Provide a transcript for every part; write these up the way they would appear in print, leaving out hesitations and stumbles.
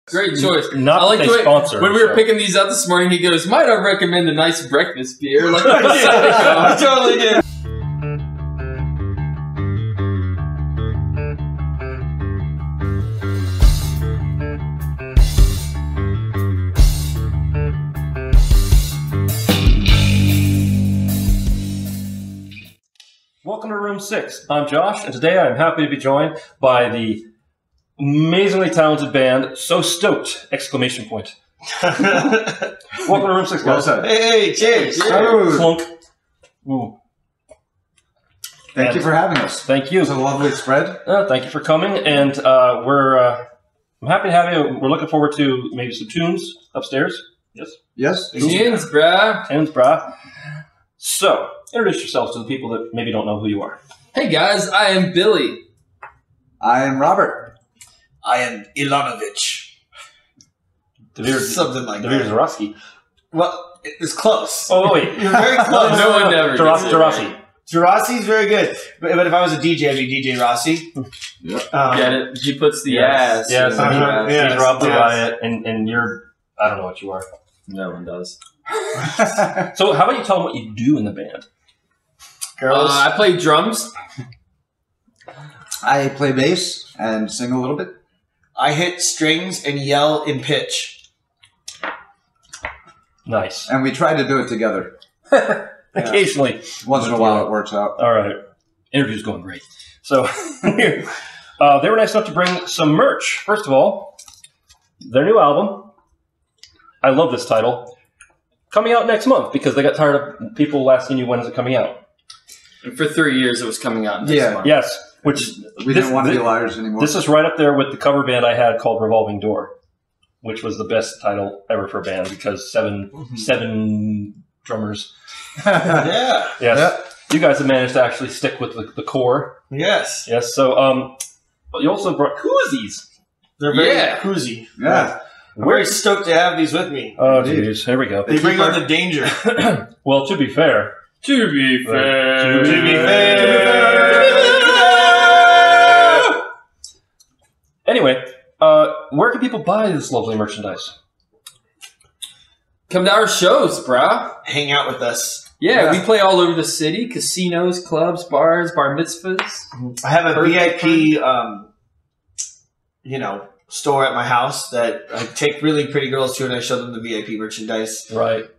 Great choice. Not I like the way sponsor. when we were picking these out this morning, he goes, "Might I recommend a nice breakfast beer?" Like I totally did. Welcome to Room 6. I'm Josh, and today I'm happy to be joined by the amazingly talented band, So Stoked! Exclamation point. Welcome to Room 6, guys. Hey, cheers. Clunk. Ooh. Thank you for having us. Thank you. It's a lovely spread. Thank you for coming, and I'm happy to have you. We're looking forward to maybe some tunes upstairs. Yes? Yes. Tunes, brah. Tunes, brah. So, introduce yourselves to the people that maybe don't know who you are. Hey guys, I am Billy. I am Robert. I am Ilanovich. Something like that. Dvir-djerassi. Well, it's close. Oh, wait. You're very close. No one never gets it right. Djerassi. Djerassi's very good. But if I was a DJ, I'd be DJ Rossi. Yep. Get it? She puts the ass. Yes, Yes. he's Rob the Riot, and you're, I don't know what you are. No one does. So how about you tell them what you do in the band? Girls. I play drums. I play bass and sing a little bit. I hit strings and yell in pitch. Nice. And we try to do it together. Occasionally. Once in a while it works out. All right. Interview's going great. So they were nice enough to bring some merch. First of all, their new album. I love this title. Coming out next month because they got tired of people asking you when is it coming out. And for 3 years, it was coming out next month. Yes. Which we didn't want to be liars anymore. This is right up there with the cover band I had called Revolving Door, which was the best title ever for a band because seven drummers. Yeah. Yes. Yep. You guys have managed to actually stick with the core. Yes. Yes. So you also brought koozies. They're very cruisy. Yeah. I'm very stoked to have these with me. Oh, jeez. Here we go. They bring on the danger. Well, to be fair. To be fair. To be fair. Anyway, where can people buy this lovely merchandise? Come to our shows, brah. Hang out with us. Yeah, we play all over the city. Casinos, clubs, bars, bar mitzvahs. I have a VIP, store at my house that I take really pretty girls to, and I show them the VIP merchandise. Right.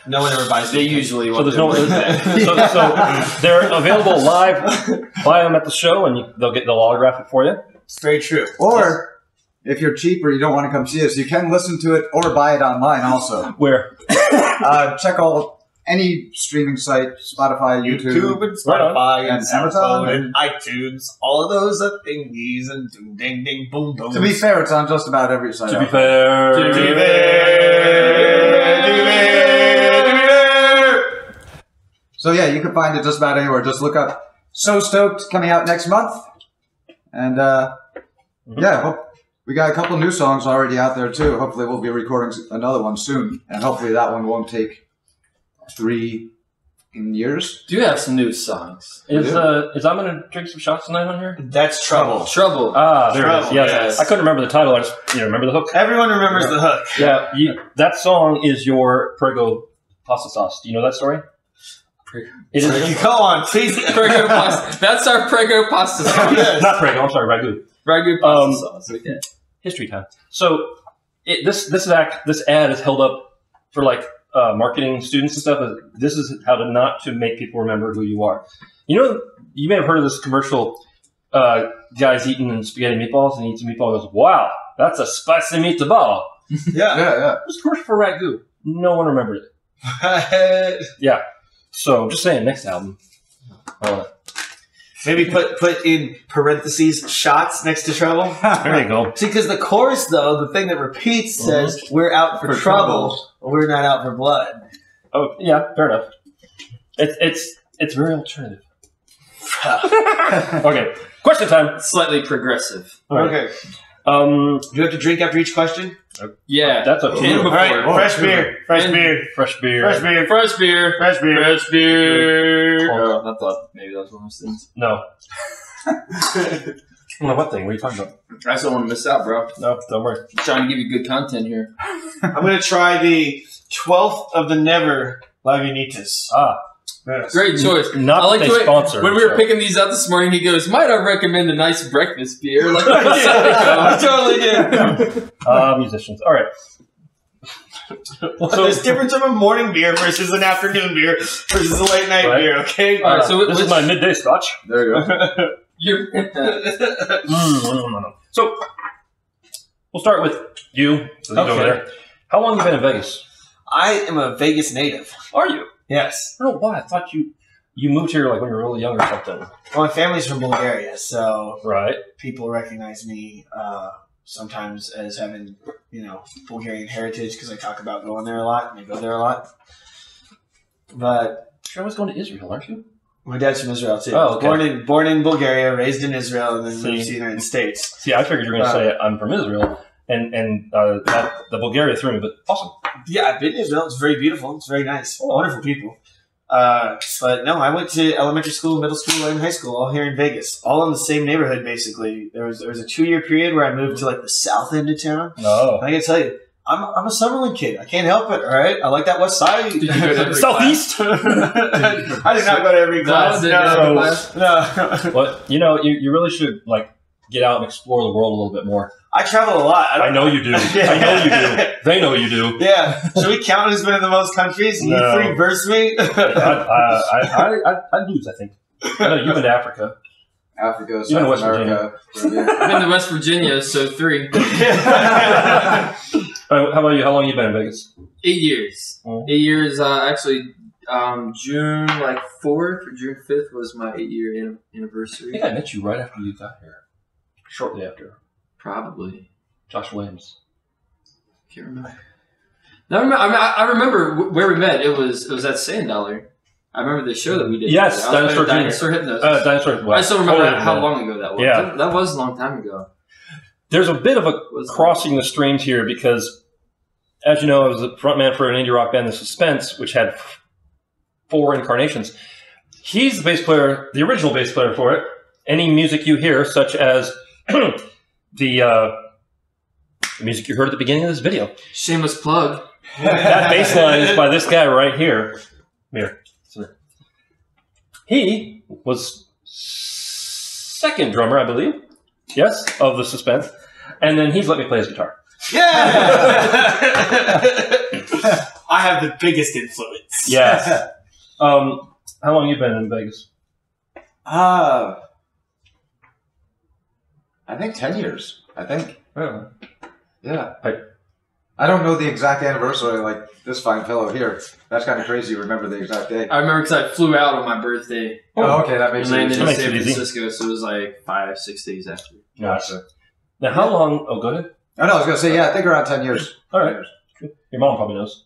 No one ever buys They it. usually So want there's no. So they're available live. Buy them at the show, and they'll autograph it for you. It's very true. Or if you're cheap or you don't want to come see us, you can listen to it or buy it online also. Where? Check any streaming site, Spotify, YouTube, and Spotify and Amazon and iTunes, all of those are thingies and ding ding boom boom. To be fair, it's on just about every site. To be fair. So yeah, you can find it just about anywhere. Just look up So Stoked coming out next month. And we got a couple new songs already out there too. Hopefully we'll be recording another one soon. And hopefully that one won't take 3 years. Do have some new songs. Is I'm gonna drink some shots tonight on here? That's Trouble. Trouble. Ah, there it is. Yes. Yes. I couldn't remember the title. I just remember the hook. Everyone remembers the hook. Yeah, that song is your Prego pasta sauce. Do you know that story? It is Go on, please. Prego pasta. That's our Prego pasta sauce. Yes. not Prego. I'm sorry, ragu. Ragu pasta sauce. Okay. History time. So this ad is held up for like marketing students and stuff. This is how to make people remember who you are. You know, you may have heard of this commercial. Guy's eating spaghetti meatballs and he eats a meatball and goes, "Wow, that's a spicy meatball." Yeah. It was commercial for ragu. No one remembered it. Yeah. So I'm just saying, next album. Maybe put in parentheses shots next to Trouble. There you go. See, because the chorus, though, the thing that repeats says, "We're out for trouble. We're not out for blood." Oh, yeah, fair enough. It's very alternative. Okay, question time. Slightly progressive. All right. Okay. Do you have to drink after each question? Yeah. That's up to And you. before. All right. Fresh beer. Fresh beer. Fresh beer. Fresh beer. Fresh beer. Fresh beer. Fresh beer. Oh, I thought maybe that was one of those things. No. No, what thing? What are you talking about? I just don't want to miss out, bro. No, don't worry. I'm trying to give you good content here. I'm gonna try the 12th of the Never Lagunitas. Ah, Yes. Great choice. not I like that the they way sponsor. when we were picking these out this morning. He goes, "Might I recommend a nice breakfast beer?" Like, I totally did. Musicians. All right. Well, there's difference of a morning beer versus an afternoon beer versus a late night Right. beer. Okay. All right, so this is my midday scotch. There you go. you're So we'll start with you. So he's over Okay. there. How long have you been in Vegas? I am a Vegas native. Are you? Yes. I don't know why. I thought you moved here like when you were really young or something. Well, my family's from Bulgaria, so Right. people recognize me sometimes as having, Bulgarian heritage because I talk about going there a lot and I go there a lot. But You're always going to Israel, aren't you? my dad's from Israel too. Oh, okay. Born in Bulgaria, raised in Israel, and then See. moved to the United States. See, I figured you were going to say I'm from Israel, and that, the Bulgaria threw me, but awesome. Yeah, I've been to Israel. It's very beautiful. It's very nice. Wonderful people. But no, I went to elementary school, middle school, and high school, all here in Vegas, all in the same neighborhood. Basically, there was a 2-year period where I moved to like the south end of town. No. I can tell you, I'm a Summerlin kid. I can't help it. All right, I like that West Side. Did you go to every Southeast. I did not go to every class. didn't go to every class? No. Well, you really should like get out and explore the world a little bit more. I travel a lot. I know you do. I know you do. They know you do. Yeah. Should we count who's been in the most countries? No. You three verse me. I'd lose, I think. I know you've been to Africa. Africa, Even South West America. Caribbean. I've been to West Virginia, so 3. How about you? How long have you been in Vegas? 8 years. Oh. 8 years. Actually, June 4th or June 5th was my 8-year I anniversary. think I met you right after you got here. Shortly after. Probably. Josh Williams. Can't remember. No, I remember where we met. It was at Sand Dollar. I remember the show that we did. Yes, I was playing Dinosaur Hypnosis. Dinosaur. I still remember Totally how met. long ago that was. Yeah. That was a long time ago. There's a bit of a crossing the streams here because, as you know, I was the frontman for an indie rock band, The Suspense, which had 4 incarnations. He's the bass player, the original bass player for it. Any music you hear, such as the music you heard at the beginning of this video. Shameless plug. That bass line is by this guy right here. Here. He was second drummer, I believe. Yes, of The Suspense. And then he's let me play his guitar. Yeah. I have the biggest influence. Yes. How long have you been in Vegas? I think 10 years. I think. Oh. Yeah. Right. I don't know the exact anniversary like this fine fellow here. That's kind of crazy to remember the exact day. I remember because I flew out on my birthday Oh, okay. That makes and landed sense. in That makes San it easy. Francisco, so it was like 5-6 days after. Gotcha. Now, how long? Oh, go ahead. Oh, no, I was going to say, yeah, I think around 10 years. All right. Your mom probably knows.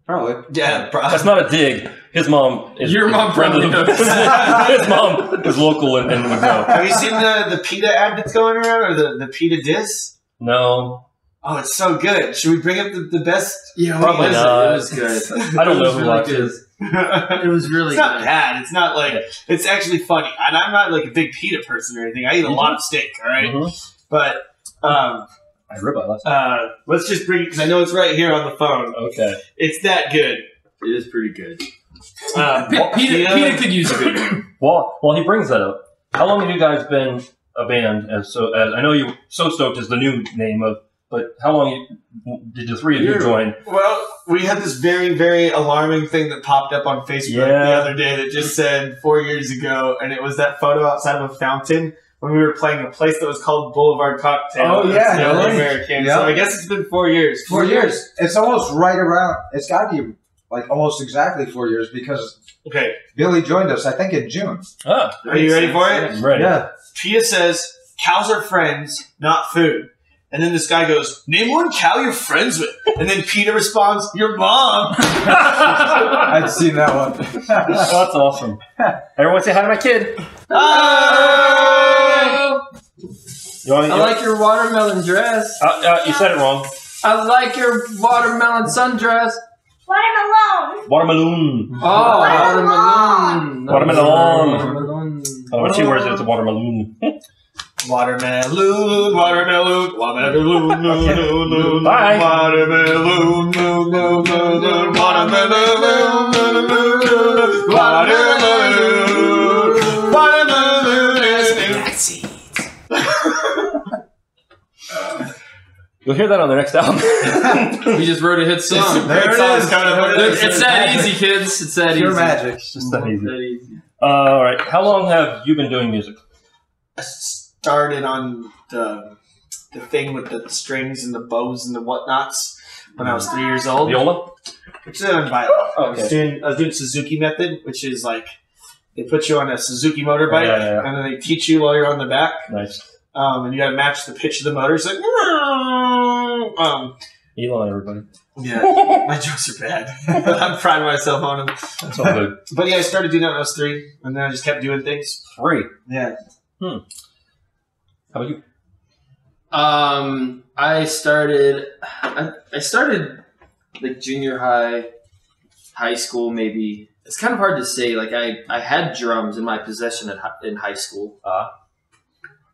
Probably. Yeah, That's not a dig. His mom is. Your mom probably knows. His mom is local and would know. Have you seen the PETA ad that's going around, or the PETA diss? No. Oh, it's so good. Should we bring up the best? Yeah, Probably it not. was good. I don't It know was who really watches. good. It was really It's not good. bad. It's not like it's actually funny. And I'm not like a big PETA person or anything. I eat a lot of steak. All right, Mhm. but I ribeye last. let's just bring it because I know it's right here on the phone. Okay. It's that good. It is pretty good. PETA Could use a good one. Well, he brings that up. How long have you guys been a band? As I know you. So Stoked is the new name of. But how long did the three of you join? Well, we had this very, very alarming thing that popped up on Facebook the other day that just said 4 years ago, and it was that photo outside of a fountain when we were playing a place that was called Boulevard Cocktail. Oh, yeah, It's really? American. Yeah. So I guess it's been 4 years. 4 years. It's almost right around. It's got to be like almost exactly 4 years because Okay, Billy joined us, I think, in June. Ah, are you ready for it? I'm ready. Yeah. PETA says, cows are friends, not food. And then this guy goes, name one cow you're friends with. And then PETA responds, your mom. I'd seen that one. That's awesome. Everyone say hi to my kid. Oh! You want I like your watermelon dress. you said it wrong. I like your watermelon sundress. Watermelon. Watermelon. Oh, Watermelon. watermelon. Watermelon. Watermelon. When she wears it, it's a watermelon. Watermelon, watermelon, watermelon, Bye. Watermelon, watermelon, watermelon, watermelon. You'll hear that on the next album. We just wrote a hit song. There it is. It's that easy, kids. It's that Pure easy. magic. It's just that easy. That easy. All right. How long have you been doing music? I started on the thing with the strings and the bows and the whatnots when I was 3 years old. Viola? Which is an violin. Okay. I was doing Suzuki method, which is like they put you on a Suzuki motorbike Yeah. and then they teach you while you're on the back. Nice. And you got to match the pitch of the motor. It's like, Elon, everybody. yeah, my jokes are bad. I'm proud of myself on them. That's all good. But yeah, I started doing that when I was 3, and then I just kept doing things. 3. Yeah. How about you? I started like junior high school maybe. It's kind of hard to say. Like I had drums in my possession in high school.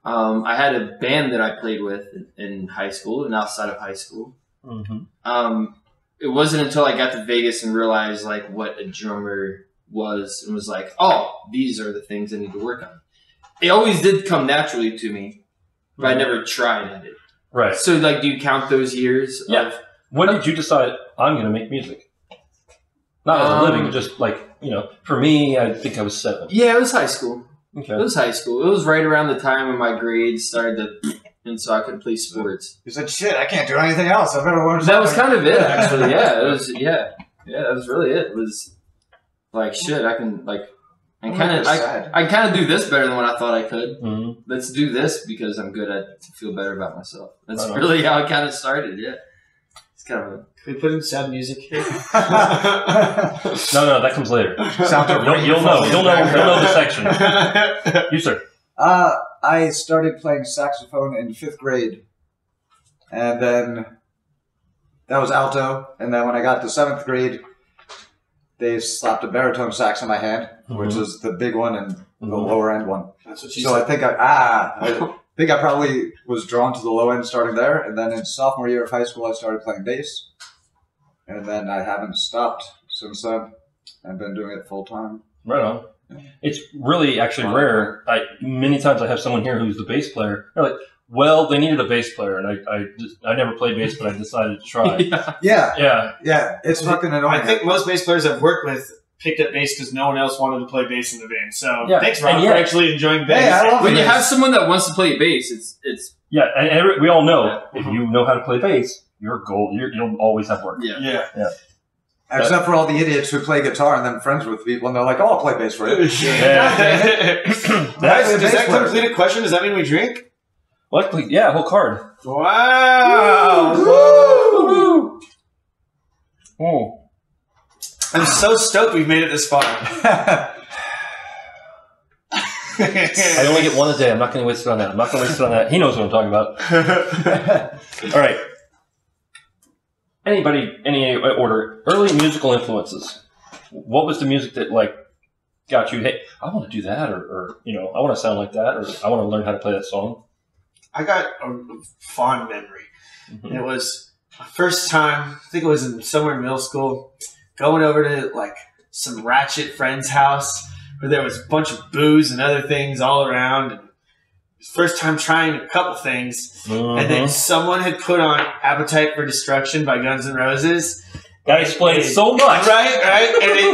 I had a band that I played with in high school and outside of high school. Mm-hmm. It wasn't until I got to Vegas and realized like what a drummer was and was like, oh, these are the things I need to work on. It always did come naturally to me, but I never tried at it. Right. So like, do you count those years? Yeah. When did you decide I'm going to make music? Not as a living, just like, for me, I think I was 7. Yeah, it was high school. Okay. It was high school. It was right around the time when my grades started to, and so I could play sports. You said, shit, I can't do anything else. I better learn something. That was kind of it, actually. Yeah, it was. Yeah, that was really it. It was like shit. I can like, I kind of do this better than what I thought I could. Mm-hmm. Let's do this because I'm good at to feel better about myself. That's Right on. really how it kind of started. Yeah, it's kind of. Can we put in sad music here? No, that comes later. Sounds You'll know the section. You, sir. I started playing saxophone in 5th grade. And then that was alto. And then when I got to 7th grade, they slapped a baritone sax in my hand, which is the big one and the lower end one. That's what she So said. I think I probably was drawn to the low end starting there. And then in sophomore year of high school, I started playing bass. And then I haven't stopped since then. I've been doing it full time. Right on. It's really actually rare. Many times I have someone here who's the bass player. They're like, well, they needed a bass player, and I never played bass, but I decided to try. Yeah. Yeah. It's fucking annoying. I think most bass players I've worked with picked up bass because no one else wanted to play bass in the band. So thanks, Rob, for actually enjoying bass. Hey, I love When you bass. have someone that wants to play bass, it's Yeah, and we all know if you know how to play bass, you're gold. You'll always have work. Yeah. Except for all the idiots who play guitar and then friends with people, and they're like, "Oh, I'll play bass for you." Guys, does that complete a question? Does that mean we drink? Luckily, yeah, whole card. Wow! Woo! Oh. I'm so stoked we've made it this far. I only get one a day. I'm not going to waste it on that. He knows what I'm talking about. All right. Any order. Early musical influences. What was the music that got you? Hey, I want to do that, or I want to sound like that, or I want to learn how to play that song. I got a fond memory. Mm-hmm. It was my first time. I think it was somewhere in middle school. Going over to some ratchet friend's house where there was a bunch of booze and other things all around. And first time trying a couple things, and then someone had put on "Appetite for Destruction" by Guns N' Roses. That explains so much, right?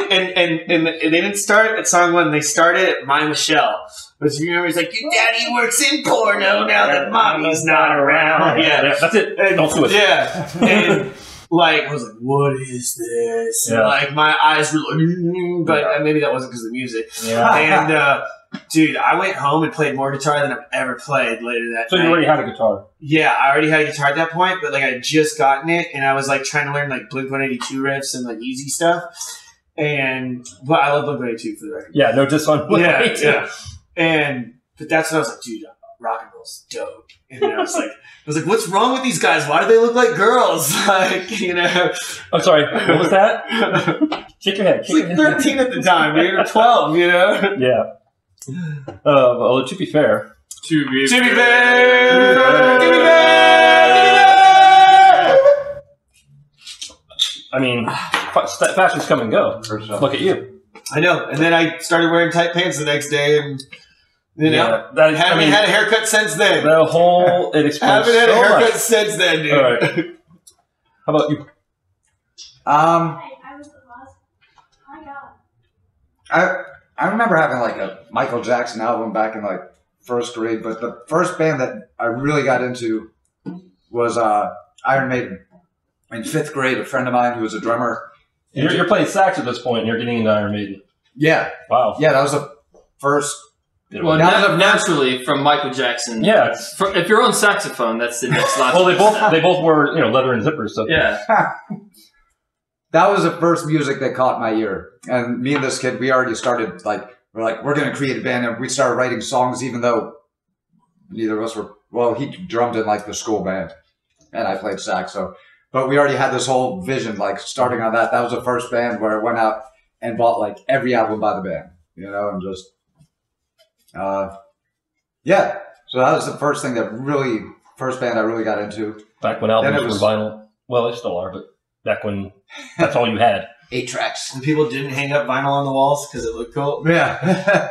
And they didn't start at song 1; they started at "My Michelle," which you remember, it's like, "Your daddy works in porno now that mommy's not around." Yeah, that's it. Don't do it. Yeah, and I was like, "What is this?" Yeah. And my eyes were like, but maybe that wasn't because of the music. Yeah. And dude, I went home and played more guitar than I've ever played later that So night. you already had a guitar? Yeah, I already had a guitar at that point, but I had just gotten it, and I was trying to learn Blink-182 riffs and easy stuff. But I love Blink-182 for the record. Yeah, no diss on Blink-182. Yeah. But that's when I was like, dude, rock and roll's dope. And then I was like, what's wrong with these guys? Why do they look like girls? I'm sorry, what was that? Shake your head. I was 13 at the time, dude, or 12, Yeah. Well, to be fair, To be fair. I mean, fashions come and go. Look at you. I know. And then I started wearing tight pants the next day, and you know, haven't had a haircut since then. The whole it explains. Haven't had a haircut much. since then, dude. All right. How about you? I remember having like a Michael Jackson album back in like first grade, but the first band that I really got into was Iron Maiden. In fifth grade, a friend of mine who was a drummer. You're playing sax at this point, and you're getting into Iron Maiden. Yeah. Wow. Yeah, that was the first. Well, naturally from Michael Jackson. Yeah. If you're on saxophone, that's the next logical Well, they both were leather and zippers. So yeah. That was the first music that caught my ear. And me and this kid, we already started we're going to create a band, and we started writing songs even though neither of us were. Well, he drummed in like the school band, and I played sax. But we already had this whole vision, like starting on that. That was the first band where I went out and bought like every album by the band, and just, yeah. So that was the first thing first band I really got into. Back when albums were vinyl. Well, they still are, but back when that's all you had. 8 tracks. And people didn't hang up vinyl on the walls because it looked cool. Yeah.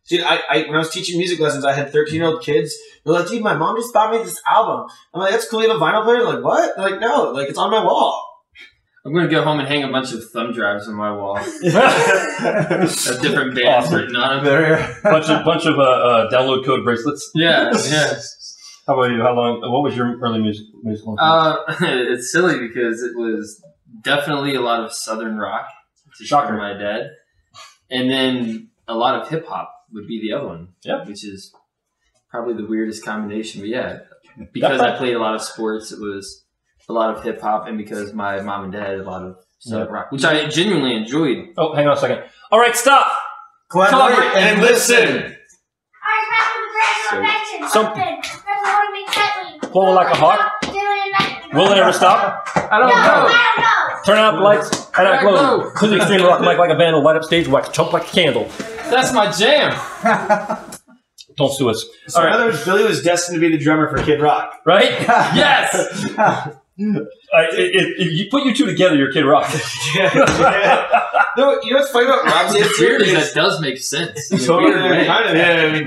Dude, when I was teaching music lessons, I had 13-year-old kids. They're like, dude, my mom just bought me this album. I'm like, that's cool. You have a vinyl player? They're like, what? They're like, no. Like, it's on my wall. I'm going to go home and hang a bunch of thumb drives on my wall. A different bands written on them. bunch of download code bracelets. Yeah, yeah. How about you? What was your early musical? It's silly because it was definitely a lot of Southern rock. Shocker. My dad. And then a lot of hip-hop would be the other one. Yeah. Which is probably the weirdest combination. But yeah, because I played a lot of sports, it was a lot of hip-hop. And because my mom and dad had a lot of Southern rock, which I genuinely enjoyed. Oh, hang on a second. All right, stop. Collaborate and listen. Blow like a hawk. Will it ever stop? I don't know. Turn out the lights. Head out glow. Put the extreme rock mic like a vandal. Light up stage. Wax chump like a candle. That's my jam. Don't sue us. So in other words, Billy was destined to be the drummer for Kid Rock. Right? Yes. If you put you two together, you're Kid Rock. Yeah. No, you know what's funny about Rob's It's weird that does make sense. Totally, kind of. Yeah, I mean,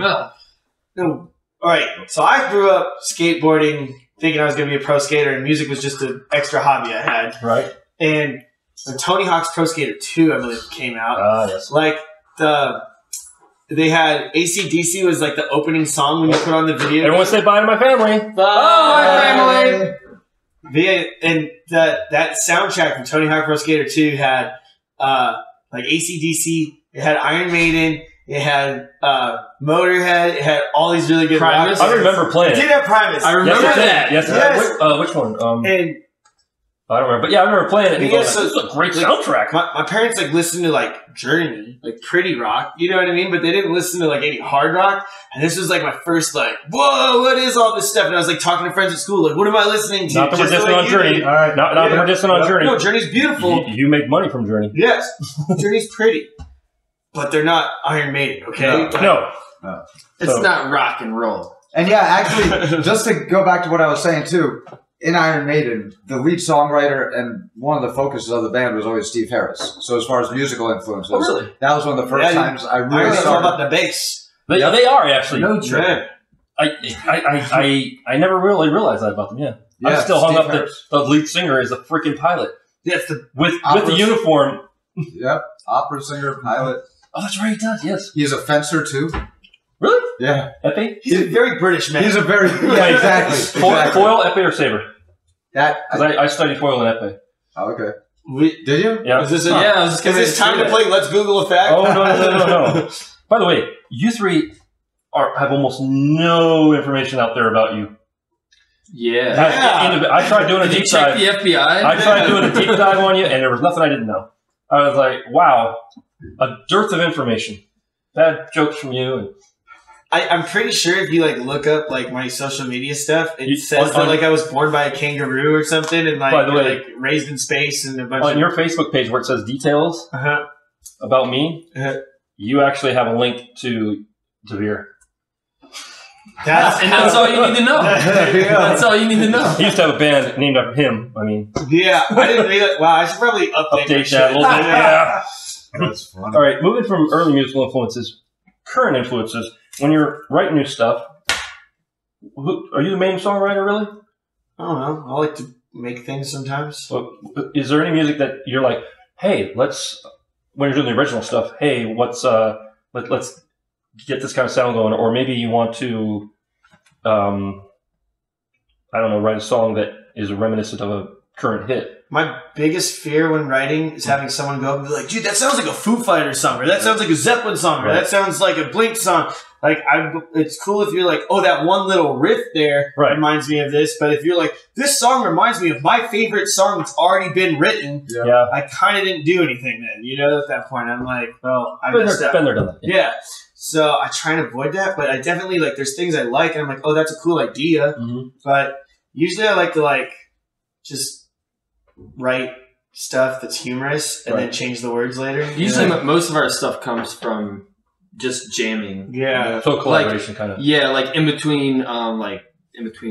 no. All right. So I grew up skateboarding, thinking I was going to be a pro skater, and music was just an extra hobby I had. Right. And when Tony Hawk's Pro Skater 2, I believe, came out, yes. like they had AC/DC was like the opening song when you put on the video. Everyone say bye to my family. Bye, family. And that soundtrack from Tony Hawk Pro Skater 2 had like AC/DC, it had Iron Maiden, it had Motorhead, it had all these really good Primus. I remember playing it. It did have Primus. I remember that. Yes. Which one? And I don't remember. But yeah, I remember playing it. And yeah, so, this is a great soundtrack. My parents like listened to like Journey, like pretty rock, you know what I mean? But they didn't listen to like any hard rock. And this was like my first like, whoa, what is all this stuff? And I was like talking to friends at school, like, what am I listening to? Not that we're dissing on Journey. All right. Not that we're dissing on Journey. No, Journey's beautiful. You make money from Journey. Yes. Journey's pretty. But they're not Iron Maiden, okay? No. It's not rock and roll. And yeah, actually, just to go back to what I was saying too, in Iron Maiden, the lead songwriter and one of the focuses of the band was always Steve Harris. So as far as musical influences, really? That was one of the first times I really saw about the bass. They are actually. No joke. I never really realized that about them. Yeah. I'm still hung up that the lead singer is a freaking pilot. Yes, with the uniform. Yep, opera singer, pilot. Oh, that's right. He does. Yes. He's a fencer too. Really? Yeah. Epee? He's a very British man. He's a very exactly. Foil, epee, or saber? That I studied foil and epee. Oh, okay. Did you? Yeah. Is this is this time to play Let's Google a fact? Oh no! By the way, you three have almost no information out there about you. Yeah. I tried doing a deep dive. Check the FBI. I tried doing a deep dive on you, and there was nothing I didn't know. I was like, wow, a dearth of information. Bad jokes from you. And I'm pretty sure if you like look up like my social media stuff, it says that like I was born by a kangaroo or something, and like, like raised in space and a bunch on your Facebook page where it says details about me, you actually have a link to dvir. That's all you need to know. That's all you need to know. He used to have a band named after him. I mean, Yeah, I didn't read it. Wow, I should probably update that a little bit. Yeah. That's fun. All right, moving from early musical influences, current influences. When you're writing new stuff, are you the main songwriter, really? I don't know. I like to make things sometimes. Well, is there any music that you're like, hey, when you're doing the original stuff, hey, let's get this kind of sound going, or maybe you want to, I don't know, write a song that is reminiscent of a current hit. My biggest fear when writing is having someone go up and be like, dude, that sounds like a Foo Fighters song, or that sounds like a Zeppelin song, or that sounds like a Blink song. Like, it's cool if you're like, oh, that one little riff there reminds me of this, but if you're like, this song reminds me of my favorite song that's already been written, I kind of didn't do anything then. You know, at that point, I'm like, well, I messed up. Been there, done that. Yeah. So I try and avoid that, but I definitely, like, there's things I like, and I'm like, oh, that's a cool idea. Mm-hmm. But usually I like to, like, just write stuff that's humorous and then change the words later. Usually most of our stuff comes from just jamming. Yeah. So collaboration kind of. Yeah, like in between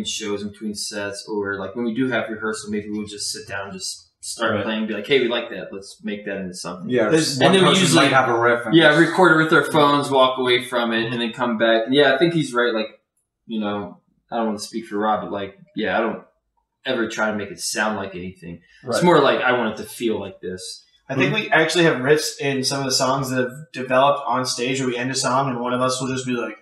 shows, in between sets, or like when we do have rehearsal, maybe we'll just sit down and just start playing and be like, hey, we like that. Let's make that into something. Yeah. And then we usually might have a riff. record it with our phones, walk away from it, and then come back. And yeah, I think he's right. Like, you know, I don't want to speak for Rob, but like, yeah, I don't ever try to make it sound like anything. Right. It's more like I want it to feel like this. I think we actually have riffs in some of the songs that have developed on stage where we end a song and one of us will just be like,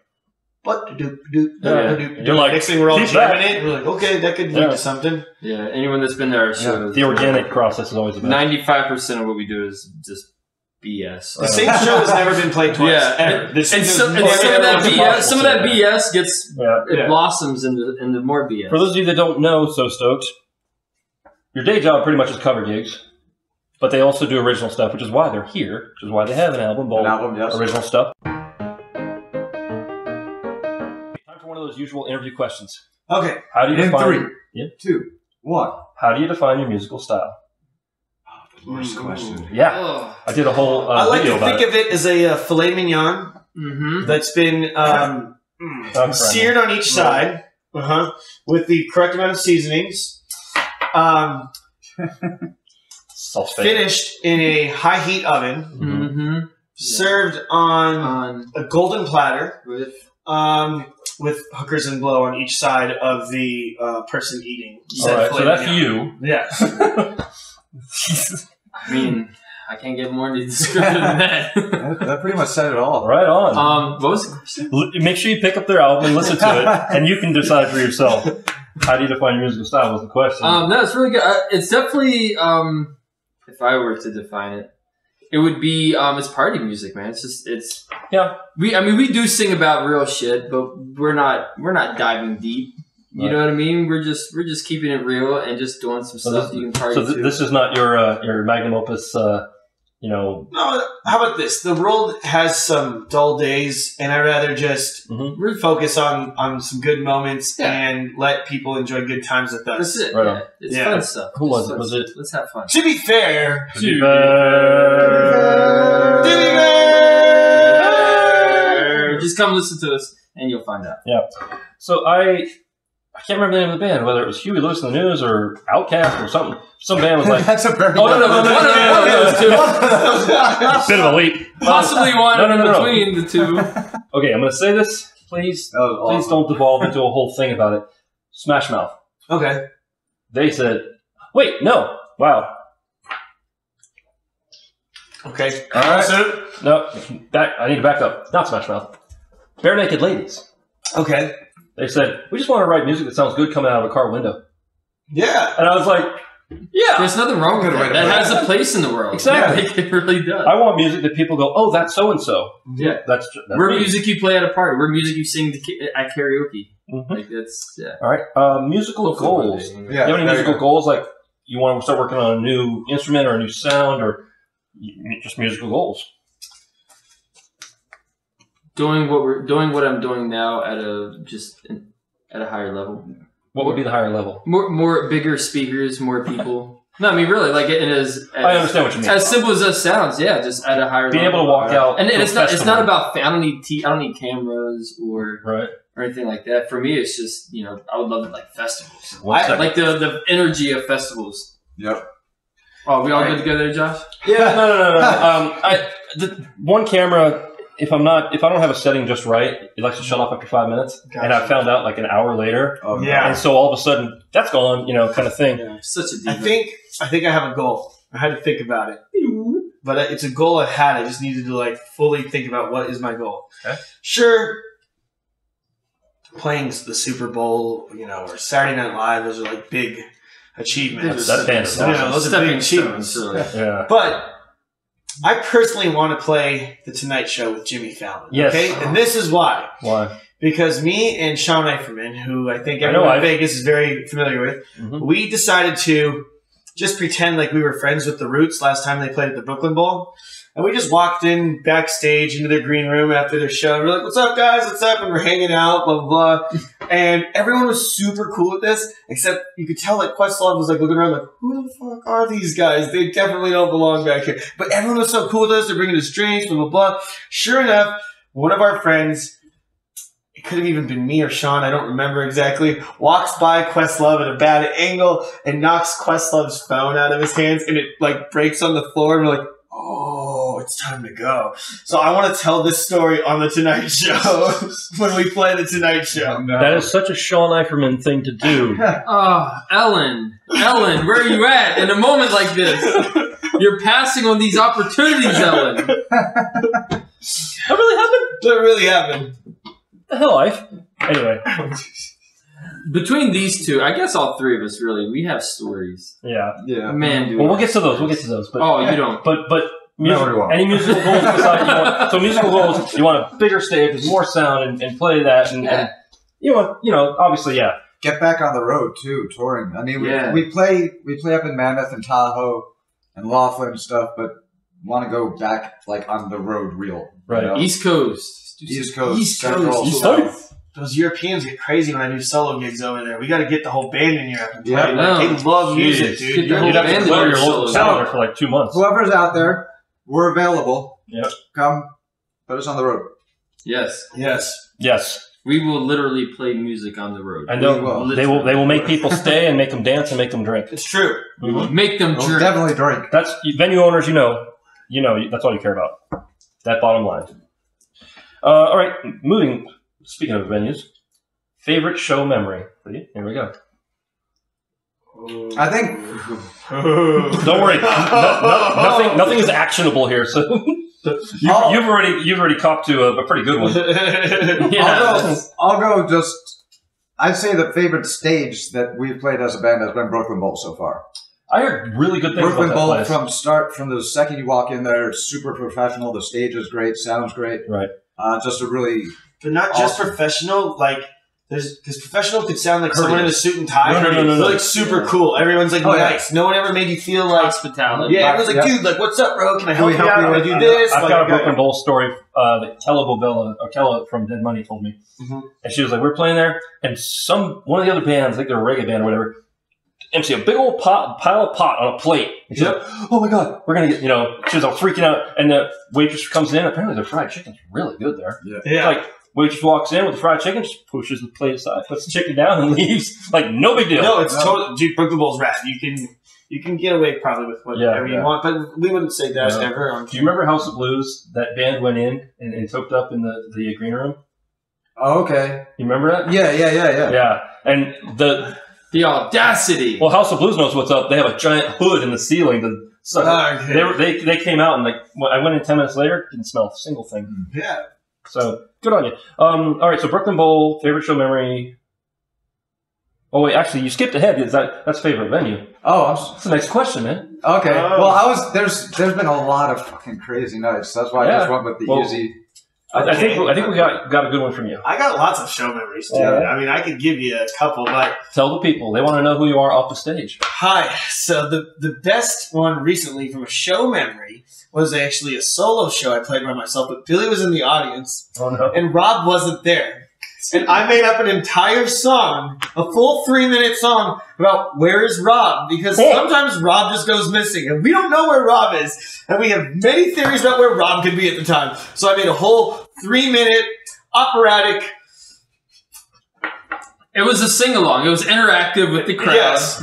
what do do You're like, next thing we're all jamming it. We're like, okay, that could lead to something. Yeah, anyone that's been to our show, the organic process is always the best. 95% of what we do is just BS. The same show has never been played twice. Ever. And some of that BS gets it blossoms into more BS. For those of you that don't know, So Stoked, your day job pretty much is cover gigs, but they also do original stuff, which is why they're here, which is why they have an album called Original Stuff. Time for one of those usual interview questions. Okay. How do you define 3, 2, 1. How do you define your musical style? Worst question. Yeah, I did a whole I like video to think about of it as a filet mignon that's been seared on each side with the correct amount of seasonings, finished in a high heat oven, served on a golden platter with hookers and blow on each side of the person eating. All right, so that's you. Yeah. I mean, I can't get more descriptive than that. That pretty much said it all. Right on. What was the question? Make sure you pick up their album and listen to it, and you can decide for yourself. How do you define your musical style was the question. No, it's really good. It's definitely, if I were to define it, it would be, it's party music, man. We do sing about real shit, but we're not diving deep. You know what I mean? We're just keeping it real and just doing some stuff you can party to. So this is not your magnum opus, No, how about this? The world has some dull days, and I'd rather just focus on some good moments and let people enjoy good times with us. That's it. Right on. It's fun stuff. Who was it? Was it? Let's have fun. To be fair. Just come listen to us, and you'll find out. Yeah. So I can't remember the name of the band, whether it was Huey Lewis and the News or Outkast or something. Some band was like... That's a very... one of those two. A bit of a leap. Possibly one between the two. Okay, I'm going to say this. Please don't devolve into a whole thing about it. Smash Mouth. Okay. They said, wait, no. Wow. Okay. All right. So, no, I need to back up. Not Smash Mouth. Bare Naked Ladies. Okay. They said, we just want to write music that sounds good coming out of a car window. Yeah. And I was like, yeah. There's nothing wrong with that. That has a place in the world. Exactly. Yeah, it really does. I want music that people go, oh, that's so-and-so. Yeah. That's we're me. music you play at a party. We're music you sing at karaoke. Like that's, All right. Musical goals. Yeah, you have any musical goals? Like you want to start working on a new instrument or a new sound or just musical goals? Doing what I'm doing now at a higher level. What would be the higher level? More bigger speakers, more people. No, I mean really, like it is. I understand what you mean. As simple as that sounds, yeah, just at a higher being level. Able to walk out, and it's not about. I don't need cameras or right. or anything like that. For me, it's just, you know, I would love it like festivals. I like the energy of festivals. Yep. Oh, we all good together, Josh? Yeah, no. The one camera, if I don't have a setting just right, it likes to shut off after 5 minutes. Gotcha. And I found out like an hour later. Oh, Yeah. And so all of a sudden, that's gone, you know, kind of thing. Yeah. Such a diva. I think I have a goal. I had to think about it. But it's a goal I had. I just needed to like fully think about what is my goal. Okay. Sure, playing the Super Bowl, you know, or Saturday Night Live, those are like big achievements. That band is You know, those are big achievements. Yeah. But I personally want to play The Tonight Show with Jimmy Fallon. Yes. Okay? And this is why. Why? Because me and Sean Eiferman, who I think everyone in Vegas is very familiar with, we decided to just pretend like we were friends with the Roots last time they played at the Brooklyn Bowl. And we just walked in backstage into their green room after their show. We're like, what's up, guys? What's up? And we're hanging out, blah, blah, blah. And everyone was super cool with this, except you could tell that Questlove was like looking around like, who the fuck are these guys? They definitely don't belong back here. But everyone was so cool with us. They're bringing us drinks, blah, blah, blah. Sure enough, one of our friends, it could have even been me or Sean, I don't remember exactly, walks by Questlove at a bad angle and knocks Questlove's phone out of his hands, and it like breaks on the floor, and we're like, oh, it's time to go. So I want to tell this story on The Tonight Show when we play The Tonight Show. No. That is such a Sean Eiferman thing to do. Oh, Ellen, where are you at in a moment like this? You're passing on these opportunities, Ellen. That really happened? That really happened. The hell, life. Anyway. Between these two, I guess all three of us really, we have stories. Yeah. Yeah. Man, dude. Well, we'll get to those. But, Oh, you don't. But No, we won't. any musical goals besides so musical goals, you want a bigger stage with more sound and play that and you know, obviously, yeah. Get back on the road too, touring. I mean, we play up in Mammoth and Tahoe and Laughlin and stuff, but want to go back like on the road real. Right. You know? East Coast. East Coast. East Central, Coast. East South. Coast. Those Europeans get crazy when I do solo gigs over there. We got to get the whole band in Europe and play. Yeah. Like, they love music, Jeez. dude. Get the whole You'd have to band play in your local solos. calendar for like 2 months. Whoever's out there, we're available. Yep. Come, put us on the road. Yes. Yes. Yes. We will literally play music on the road. And We will. they will make people stay and make them dance and make them drink. It's true. Make them We'll drink. definitely drink. That's venue owners, you know, that's all you care about. That bottom line. All right, moving. Speaking of venues, favorite show memory. Here we go. I think Don't worry, nothing is actionable here. So you've already copped to a pretty good one. Yeah. I'll go just. I'd say the favorite stage that we've played as a band has been Brooklyn Bowl so far. I heard really good things Brooklyn about that Bowl place. from the second you walk in there, super professional. The stage is great, sounds great. Right. Just a really But not just Awesome. professional, like, because professional could sound like someone in a suit and tie. No. They're like super cool. Everyone's like Oh, yeah. nice. No one ever made you feel like, Hospitality. yeah, everyone's like, Yeah. dude, like, what's up, bro? Can I help we you help out? you Can I with do that? this? I've Like, got a I got- Brooklyn Bowl story that Kella from Dead Money told me. Mhm. And she was like, we're playing there, and one of the other bands, I think they're a reggae band or whatever, empty a big old pile of pot on a plate. And she's like, oh my God, we're going to get, she was all freaking out. And the waitress comes in. Apparently their fried chicken's really good there. Yeah. Like, waitress walks in with the fried chicken, just pushes the plate aside, puts the chicken down, and leaves. Like, no big deal. No, it's totally, dude, Brooklyn Bowl's rad. You can get away probably with whatever you want, but we wouldn't say that ever. On Do you remember House of Blues? That band went in and tooked up in the green room. Oh, okay. You remember that? Yeah. Yeah. And The audacity. well, House of Blues knows what's up. They have a giant hood in the ceiling. They came out and I went in 10 minutes later, didn't smell a single thing. Yeah. So good on you. All right. So Brooklyn Bowl, favorite show memory. Oh wait, actually, you skipped ahead. That's favorite venue? Oh, That's the next question, man. okay. Oh. Well, there's been a lot of fucking crazy nights. That's why I just went with the easy. I think we got a good one from you. I got lots of show memories, too. Yeah. I mean, I could give you a couple, but Tell the people they want to know who you are off the stage. hi. So the best one recently from a show memory was actually a solo show I played by myself, but Billy was in the audience, Oh no. and Rob wasn't there. And I made up an entire song, a full 3-minute song about where is Rob, because sometimes Rob just goes missing, and we don't know where Rob is, and we have many theories about where Rob could be at the time. So I made a whole 3-minute operatic It was a sing-along. It was interactive with the crowd. Yes.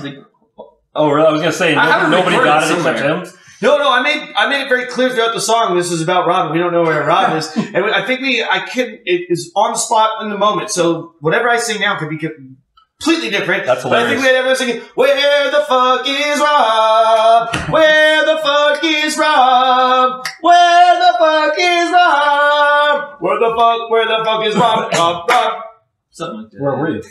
Oh, really? I was gonna say I have it nobody recorded got it somewhere. except him. No, I made it very clear throughout the song. This is about Rob. We don't know where Rob is, and I think it is on the spot in the moment. So whatever I sing now could be completely different. That's But I think hilarious. we had everyone singing, "Where the fuck is Rob? Where the fuck is Rob? Where the fuck is Rob? Where the fuck is Rob? Rob." Something like that. Where were you?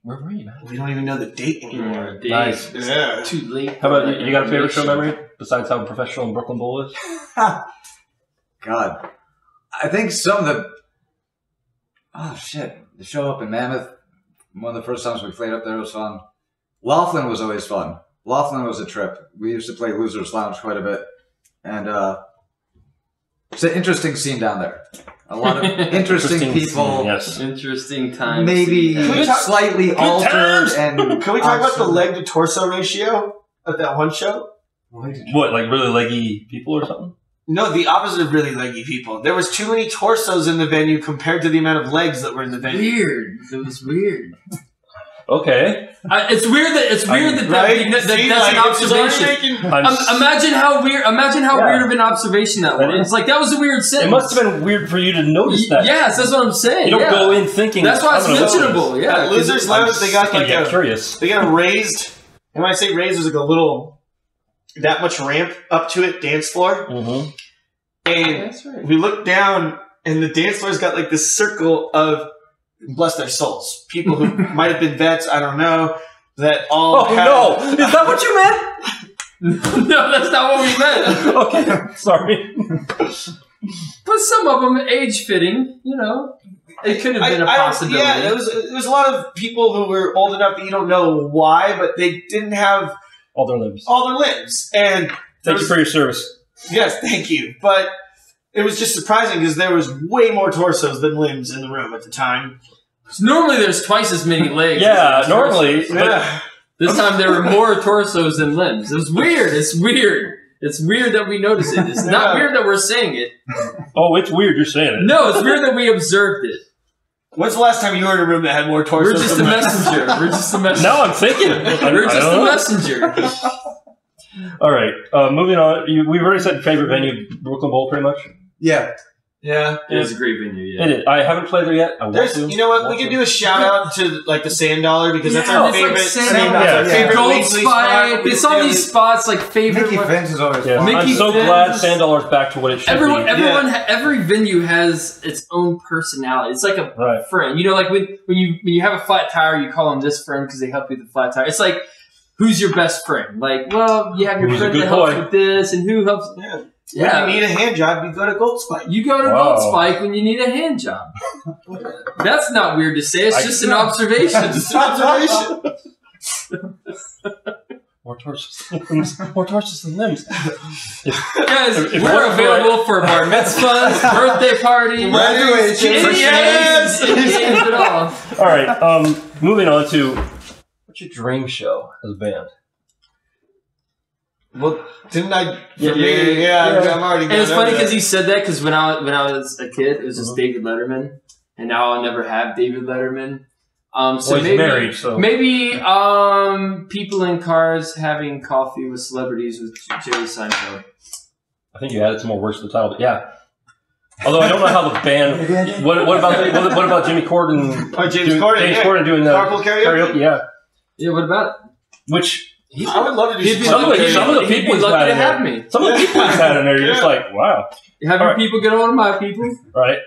Where were you, man? We don't even know the date anymore. Nice. Yeah. Too late. How about you? Got a favorite show memory besides how professional Brooklyn Bowl is? God. I think some of the... Oh, shit. The show up in Mammoth, one of the first times we played up there was fun. Laughlin was always fun. Laughlin was a trip. We used to play Losers Lounge quite a bit. And it's an interesting scene down there. A lot of interesting people. Scene, yes. Interesting times. Maybe slightly altered. times! And Can we talk about the leg to torso ratio at that one show? What, like really leggy people or something? No, the opposite of really leggy people. There was too many torsos in the venue compared to the amount of legs that were in the venue. Weird. It was weird. Okay. It's weird that Right? that's See, an like, it's just observation. making- Imagine how weird. Imagine how Yeah. weird of an observation that That was. is- Like that was a weird sentence. It must have been weird for you to notice that. Yes, that's what I'm saying. You don't yeah. go in thinking. That's why it's I'm gonna notice. mentionable. Yeah. At Losers Lounge, they got like Get curious. they got a raised, and when I say raised, there's like a little, that much ramp up to it, dance floor. Mm-hmm. And That's right. we looked down, and the dance floor's got like this circle of, bless their souls, people who might have been vets, I don't know, that all Oh had, no! Is that what you meant? No, that's not what we meant. Okay, sorry. But some of them age fitting. You know, it could have been a possibility. Yeah, there was a lot of people who were old enough that you don't know why, but they didn't have All their limbs. all their limbs. And there Thank was- you for your service. yes, thank you. But it was just surprising because there was way more torsos than limbs in the room at the time. Normally, there's twice as many legs. Yeah, as normally. torsos. Yeah. This time there were more torsos than limbs. It was weird. It's weird. It's weird that we notice it. It's not weird that we're saying it. Oh, it's weird you're saying it. No, it's weird that we observed it. When's the last time you were in a room that had more torsos? We're just a than limbs? messenger. We're just a messenger. Now I'm thinking. We're just a messenger. All right, moving on. We've already said favorite venue, Brooklyn Bowl, pretty much. yeah. Yeah. It was a great venue, yeah. It is. I haven't played there yet. I want There's, to. you know what? We can do a shout out to like the Sand Dollar because that's our it's favorite. like Sand Dollar. that's our Yeah. favorite Gold weekly spot. Spike. It's all these spots like favorite. Mickey Fence is always Yeah, fun. Mickey I'm so Fence. glad Sand Dollar's back to what it should Everyone, be. every venue has its own personality. It's like a Right. friend. You know, like when you have a flat tire, you call them this friend because they help you with the flat tire. It's like, who's your best friend? Like, well, you have your Who's a friend good that helps boy? with this, and who helps? Yeah. Yeah. When you need a hand job, you go to Gold Spike. You go to Wow. Gold Spike when you need a hand job. That's not weird to say. It's I- just an observation. Just an observation. More torsos than limbs. More torsos than limbs. Guys, If we're we're available for bar mitzvahs, birthday parties, Graduation. any games, any games at all. All right, moving on to what's your dream show as a band? Well, didn't I? For Yeah, me, yeah. I'm already. And it's going funny over because that. he said that because when I was a kid, it was just David Letterman, and now I'll never have David Letterman. So Well, he's maybe, married, so maybe people in cars having coffee with celebrities with Jerry Seinfeld. I think you added some more words to the title, but yeah. Although I don't know how the band. What about Jimmy Corden? Oh, James Corden. James Yeah. Corden doing the Carpool karaoke? Yeah, Yeah, what about? which I would love to do He'd be Some of lucky, the he'd people be he's lucky had to in there. have me. some of the people he's had in there, you're just Yeah. like, wow, Have your Alright. people get on my people. right?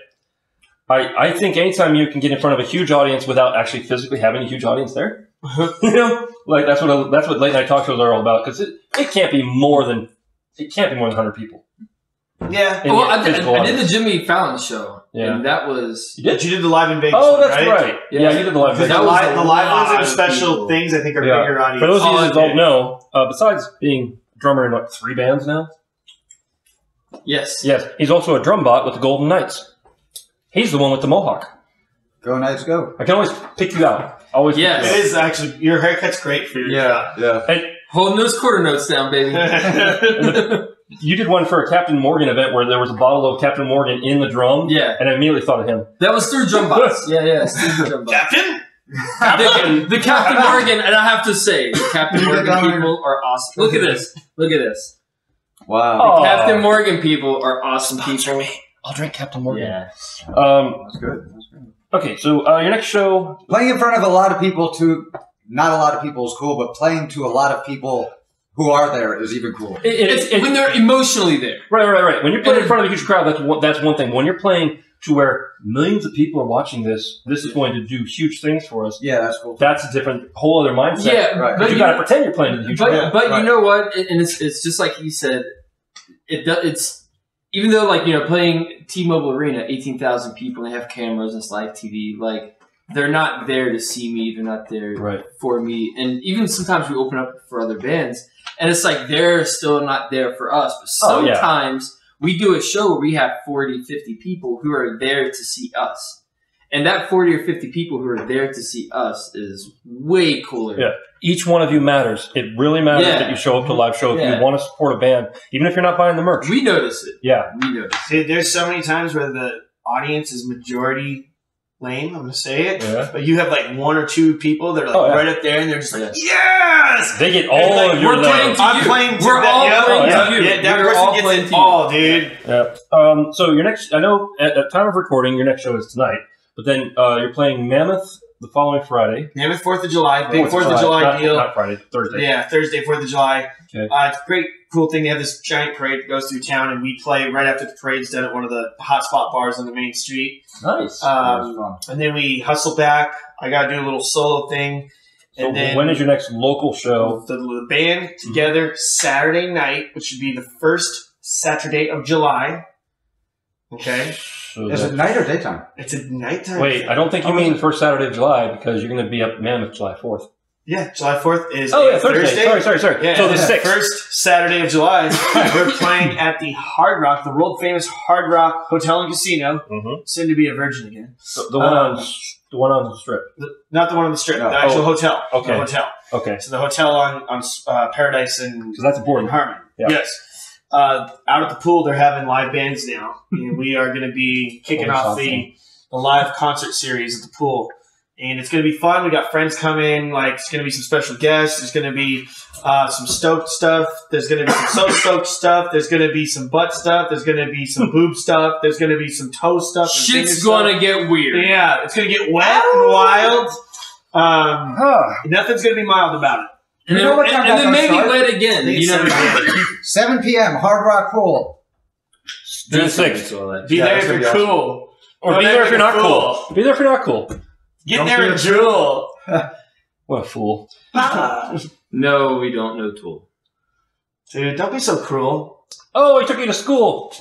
I think anytime you can get in front of a huge audience without actually physically having a huge audience there, you know, like that's what late night talk shows are all about, because it can't be more than 100 people. Yeah. in Well, the I did physical the audience. Jimmy Fallon show, Yeah. and that was You But did? you did the live in Vegas. Oh, that's right. right. Yeah, you did the live. Because That the was live, a the live ones lot are of special people. things. I think are Yeah. bigger audience. For those of you Oh, that okay. don't know, besides being a drummer in what, 3 bands now, yes. yes, he's also a drum bot with the Golden Knights. He's the one with the mohawk. Go Knights, go. I can always pick you out. Always. Yes. Pick It is actually your haircut's great for your Yeah. Yeah. you out. Holding those quarter notes down, baby. And you did one for a Captain Morgan event where there was a bottle of Captain Morgan in the drum. Yeah. And I immediately thought of him. That was through drum bots. Yeah, it's through drum bots. Captain? The Captain Morgan, and I have to say, the Captain Morgan people are awesome. Look at this. Wow. The Captain Morgan people are awesome people. I'll drink Captain Morgan. Yeah. That's good. Okay, so your next show... Playing in front of a lot of people, not a lot of people is cool, but playing to a lot of people who are there is even cooler. It's when they're emotionally there. Right. When you're playing in front of a huge crowd, that's one thing. When you're playing to where millions of people are watching this is going to do huge things for us. Yeah, that's cool. That's a different, whole other mindset. Yeah, right. But you got to pretend you're playing to the huge crowd. But you know what? And it's just like he said. It's even though playing T-Mobile Arena, 18,000 people, and they have cameras and it's live TV. Like they're not there to see me. They're not there for me. And even sometimes we open up for other bands, and it's like they're still not there for us. But sometimes. We do a show where we have 40, 50 people who are there to see us. And that 40 or 50 people who are there to see us is way cooler. Yeah. Each one of you matters. It really matters that you show up to a live show if you want to support a band, even if you're not buying the merch. We notice it. Yeah. We notice it. Dude, there's so many times where the audience is majority lame, I'm going to say it. Yeah. But you have like one or two people that are right up there and they're just like, yes! They get all of your love. I'm playing to We're all playing to you. Yeah, that person gets it all, dude. Yeah. So your next, I know at the time of recording, your next show is tonight, but then you're playing Mammoth the following Friday. Mammoth 4th of July. Big 4th of July deal. Not Friday, Thursday. Yeah, Thursday, 4th of July. Okay. It's a great, cool thing. They have this giant parade that goes through town, and we play right after the parade's done at one of the hotspot bars on the main street. Nice. And then we hustle back. I got to do a little solo thing. So and then when is your next local show? The band together Saturday night, which would be the first Saturday of July. Okay. So Is it night or daytime? It's a nighttime. Wait, I don't think you mean the first Saturday of July because you're going to be up Mammoth July 4th. Yeah, July 4th is Thursday. Sorry. Yeah, so the 6th. First Saturday of July, we're playing at the Hard Rock, the world-famous Hard Rock Hotel and Casino, soon to be a Virgin again. The one on the strip. Not the one on the strip, No. the actual hotel. Okay. The hotel. Okay. So the hotel on Paradise and Because that's important. Harmon. Yeah. Yes. Out at the pool, they're having live bands now. And we are going to be kicking off the live concert series at the pool. And it's going to be fun. We got friends coming. Like, it's going to be some special guests. There's going to be some Stoked stuff. There's going to be some So Stoked stuff. There's going to be some butt stuff. There's going to be some boob stuff. There's going to be some toe stuff. Shit's going to get weird. Yeah, it's going to get wet and wild. Nothing's going to be mild about it. And then maybe wet again. You never know. 7 p.m. Hard Rock Pool. June 6th. Be there if you're cool. Or be there if you're not cool. Be there if you're not cool. Get there and drool. What a fool. No, we don't know Tool. Dude, don't be so cruel. Oh, he took you to school.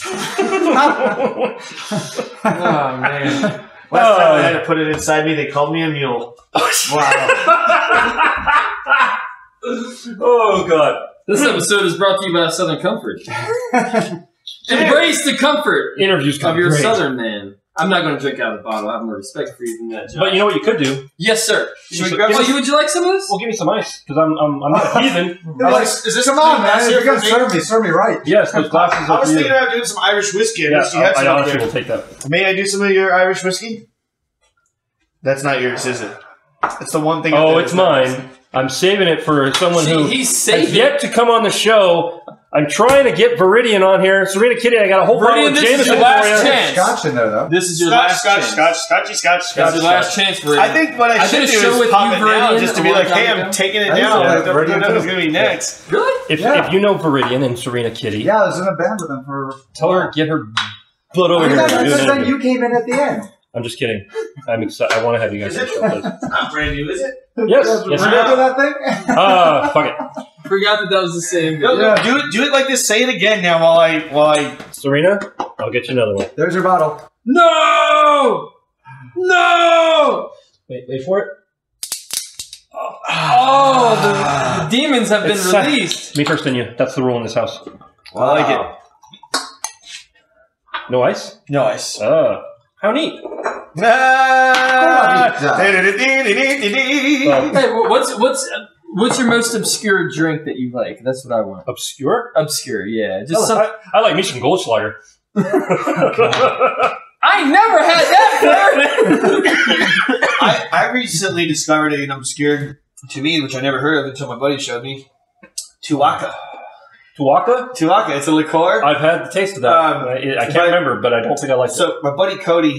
Oh, man. Last time I had to put it inside me, they called me a mule. Wow. Oh, God. This episode is brought to you by Southern Comfort. Embrace the comfort Interviews of your great. Southern man. I'm not going to drink out of the bottle. I have more respect for you than that, Josh. But you know what you could do? Yes, sir. Should we grab some? Would you like some of this? Well, give me some ice, because I'm not a heathen. Is this Come on, man. If you're going to serve me right. Yes, those glasses I are was for you. thinking about doing some Irish whiskey. Yeah, You have some I out honestly there. will take that. May I do some of your Irish whiskey? That's not yours, is it? It's the one thing. Oh, it's mine. I'm saving it for someone who He's has yet to come on the show. I'm trying to get Viridian on here. Serena Kitty, I got a whole bottle of Viridian, this is Jameson your last for you. chance. Scotch in there, though. This is your last chance. Scotch. That's your last chance, Viridian. I think what I should did a do show is with pop it you, now Viridian, just to a be long like, time hey, ago. I'm taking it I down. know, I Viridian don't know who's too. going to be next. Really? If you know Viridian and Serena Kitty, Yeah, I was in a band with them for... tell her get her butt over I here. thought and do that's an when interview. you came in at the end. I'm just kidding. I'm excited. I want to have you guys on the show. Please. It's not brand new, is it? Yes, yes, it Remember is. that thing? Fuck it. Forgot that was the same. No, do it like this. Say it again now while I. Serena, I'll get you another one. There's your bottle. No! Wait for it. Oh, the demons have been It's released. Me first, then you. That's the rule in this house. I like it. No ice? No ice. How neat. Hey, What's your most obscure drink that you like? That's what I want. Obscure? Obscure, yeah. Just I like me some Goldschlager. I never had that. I recently discovered an obscure to me, which I never heard of until my buddy showed me. Tuaca. Tuaca? Tuaca. It's a liqueur. I've had the taste of that. I can't remember, but I don't think I like it. So my buddy Cody,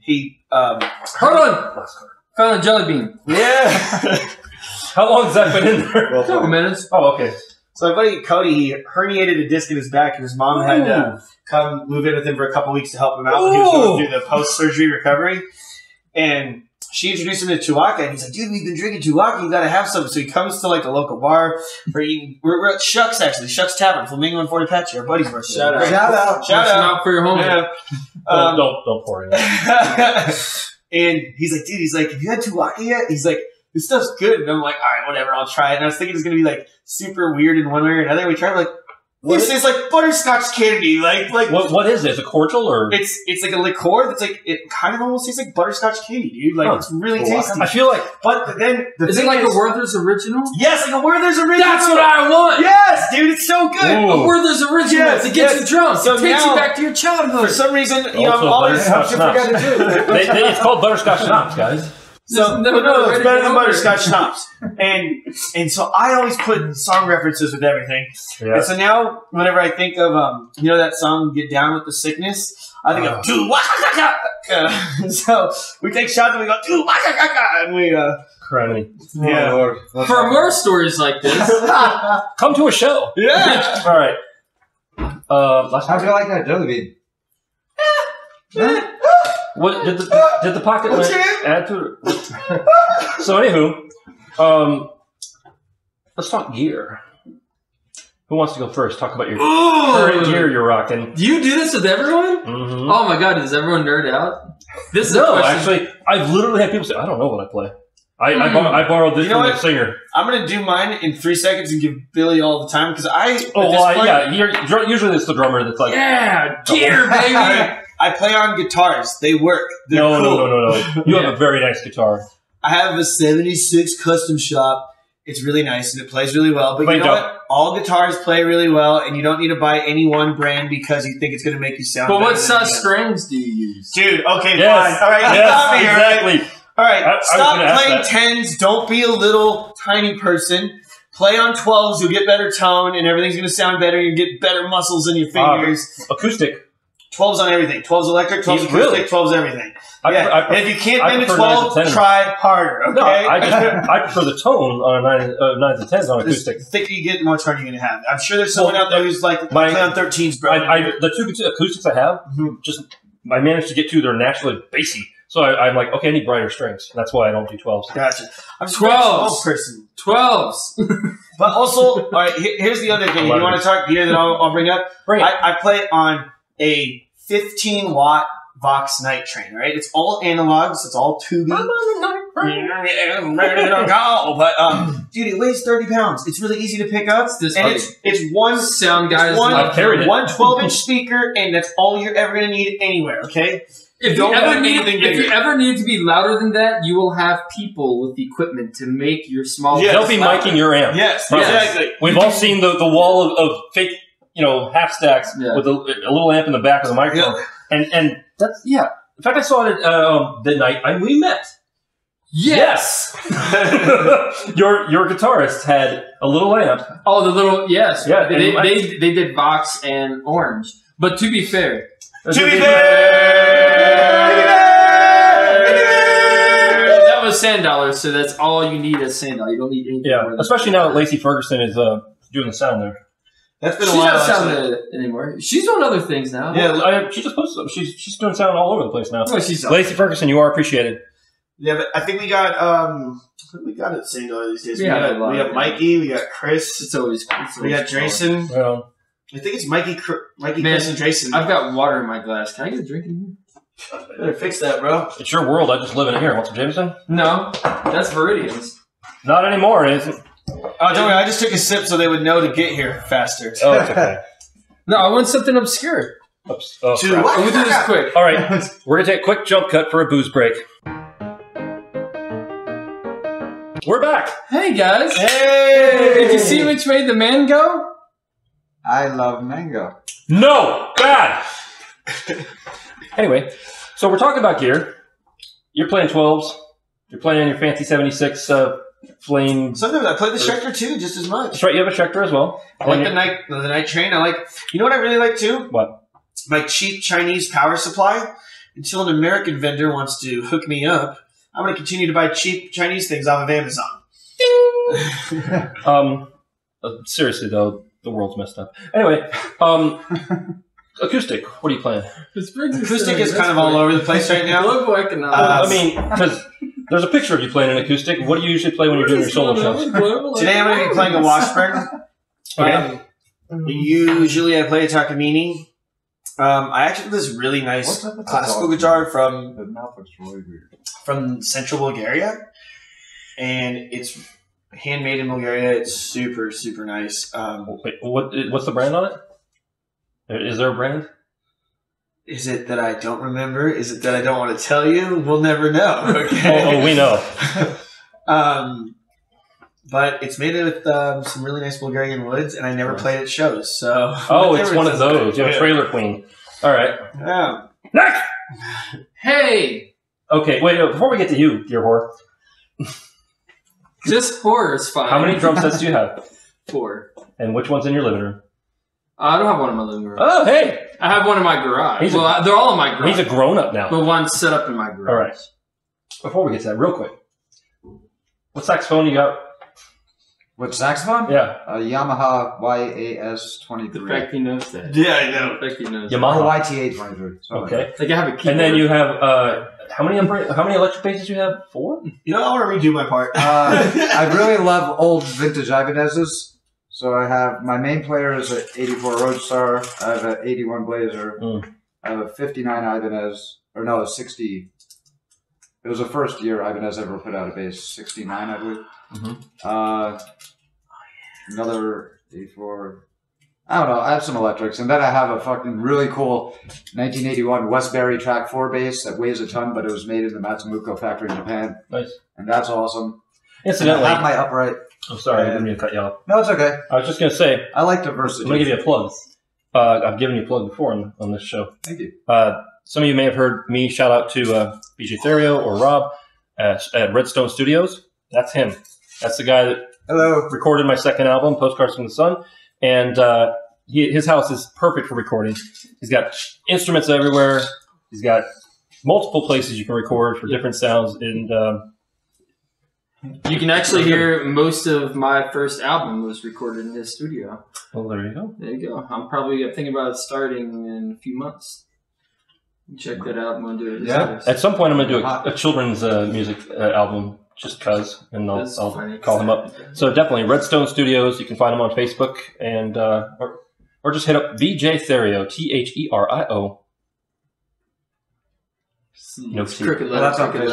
he Hold on. Found a jelly bean. Yeah. How long has that been in there? A couple minutes. Oh, okay. So my buddy Cody, he herniated a disc in his back, and his mom had to come move in with him for a couple weeks to help him out when he was going through the post-surgery recovery. And she introduced him to Tuaca, and he's like, dude, we've been drinking Tuaca, you gotta have some. So he comes to like a local bar. We're at Shucks, actually. Shucks Tavern, Flamingo and Fort Apache, our buddy's birthday. Shout out. Shout out for your home. Yeah. Don't pour it in. And he's like, dude, have you had Tuaca yet? He's like, this stuff's good. And I'm like, all right, whatever, I'll try it. And I was thinking it's going to be like super weird in one way or another. We tried, like, this is like butterscotch candy. Like what is it? Is it cordial or? It's like a liqueur that's like, it kind of almost tastes like butterscotch candy, dude. Like, it's really tasty. I feel like, but then is it like a Werther's Original? Yes, like a Werther's Original. That's what I want. Yes, dude, it's so good. A Werther's Original. Yes, to get you drunk. So it takes now, you back to your childhood. For some reason, you know, Also I'm always butterscotch schnapps. It's called butterscotch schnapps, guys. So no, it's better than butterscotch schnapps. And so I always put song references with everything. Yeah. And so now, whenever I think of you know that song "Get Down with the Sickness," I think of Tuaca. So we take shots and we go Tuaca, and we Criminy. yeah. Oh, For more stories like this, come to a show. Yeah. All right. How'd you like that jelly bean? What did the pocket lint add to it? So anywho, let's talk gear. Who wants to go first? Talk about your current gear you're rocking. Do you do this with everyone? Mm-hmm. Oh my god, does everyone nerd out? This is no, actually, I've literally had people say, "I don't know what I play." I borrowed this from the singer. I'm gonna do mine in 3 seconds and give Billy all the time because usually it's the drummer that's like, yeah, gear, baby. I play on guitars. They work. They're cool. No. You have a very nice guitar. I have a 76 custom shop. It's really nice and it plays really well. But you know what? All guitars play really well, and you don't need to buy any one brand because you think it's going to make you sound better. But what size strings do you use? Dude, okay, yes. fine. All right, you got me here. Exactly. Right? All right, stop playing 10s. Don't be a little tiny person. Play on 12s. You'll get better tone, and everything's going to sound better. You'll get better muscles in your fingers. Acoustic. 12's on everything. 12's electric, 12's acoustic, really? 12's everything. And if you can't bend a 12, try harder, okay? No, I prefer the tone on a 9 to 10s on acoustic. The thicker you get, the more tone you're going to have. I'm sure there's someone out there who's like, play on 13s, bro. The two acoustics I have, I managed to get to, they're naturally bassy. So I'm like, okay, I need brighter strings. That's why I don't do 12s. Gotcha. I'm just 12 person. 12s. But also, all right, here's the other thing. You want to talk gear that I'll bring up? I play on a 15-watt Vox Night Train, right? It's all analogs. It's all tubing. I'm on the night ready to go. But, dude, it weighs 30 pounds. It's really easy to pick up. It's one sound guys. I've carried it. One 12-inch speaker, and that's all you're ever going to need anywhere, okay? If you ever need to be louder than that, you will have people with equipment to make your small. Yeah, they'll be miking your amp. Yes, exactly. We've all seen the wall of fake, half stacks with a little amp in the back of the microphone, and that's In fact, I saw it the night we met. Yes. Your guitarist had a little amp. Oh, the little yes. Yeah, they did Vox and Orange. But to be fair. That was $10, so that's all you need is $10. You don't need anything more than especially now that Lacey Ferguson is doing the sound there. That's been a while. She's not sound anymore. She's doing other things now. Yeah, she just posted something. She's doing sound all over the place now. Well, Lacey Ferguson, you are appreciated. Yeah, but I think we got it $10 these days. We got Mikey, we got Chris. It's always we got Jason. Well, I think it's Mikey, Chris, and Jason. I've got water in my glass. Can I get a drink in here? Better fix that, bro. It's your world. I just live in it here. Want some Jameson? No, that's Viridian's. Not anymore, it isn't. Oh, don't worry. I just took a sip so they would know to get here faster. Oh, it's okay. No, I want something obscure. Oops. Oh, we'll do this quick. All right, we're going to take a quick jump cut for a booze break. We're back. Hey guys! Hey! Did you see which way the man go? I love mango. No! Bad! Anyway, so we're talking about gear. You're playing 12s. You're playing your fancy 76 flame. Sometimes I play the Schecter too, just as much. That's right, you have a Schecter as well. I like the night train. I like. You know what I really like too? What? My cheap Chinese power supply. Until an American vendor wants to hook me up, I'm going to continue to buy cheap Chinese things off of Amazon. Seriously though, the world's messed up. Anyway, acoustic. What are you playing? Acoustic is kind of all over the place right now. Global economics. I mean, because there's a picture of you playing an acoustic. What do you usually play when you're doing your solo shows? Today I'm going to be playing a Washburn. Okay. Usually I play a Takamine. I actually have this really nice classical guitar The mouth looks really weird. from Central Bulgaria, and it's handmade in Bulgaria. It's super, super nice. Wait, what's the brand on it? Is there a brand? Is it that I don't remember? Is it that I don't want to tell you? We'll never know. Okay. Oh, we know. But it's made with some really nice Bulgarian woods, and I never played at shows. So Oh, it's one of those. You have a trailer queen. All right. Yeah. Next! Hey! Okay, wait, before we get to you, dear whore, Just horror is fine. how many drum sets do you have? 4. And which one's in your living room? I don't have one in my living room. Oh, hey! I have one in my garage. He's They're all in my garage. He's a grown-up now. But one's set up in my garage. All right. Before we get to that, real quick, what saxophone you got? What saxophone? Yeah. A Yamaha The YAS-23. fact he knows that. Yeah, I know. The fact he knows Or Yamaha. YTA-23. Okay. It's like I have a keyboard. And then you have, how many electric basses you have? 4? You know, I want to redo my part. I really love old vintage Ibanez's. So I have, my main player is an 84 Roadstar. I have an 81 Blazer. I have a 59 Ibanez. Or no, a 60. It was the first year Ibanez ever put out a bass. 69, I believe. Another 84. I don't know. I have some electrics. And then I have a fucking really cool 1981 Westbury Track 4 bass that weighs a ton, but it was made in the Matsumoto factory in Japan. Nice. And that's awesome. Incidentally, I have my upright. I'm sorry, I didn't mean to cut you off. No, it's okay. I was just going to say, I like diversity. I'm going to give you a plug. I've given you a plug before on this show. Thank you. Some of you may have heard me shout out to BJ Therio or Rob at Redstone Studios. That's him. That's the guy that Hello. recorded my second album, Postcards from the Sun. And his house is perfect for recording. He's got instruments everywhere. He's got multiple places you can record for different sounds. And You can actually hear most of my first album was recorded in his studio. well, there you go. There you go. I'm thinking about starting in a few months. Check that out. I'm going to do it. Yeah. At some point, I'm going to do a children's music album just because, and I'll call him up. So definitely, Redstone Studios. You can find him on Facebook, and or just hit up VJ Therio, Therio. No It's T. crooked Well, letter. that's on crooked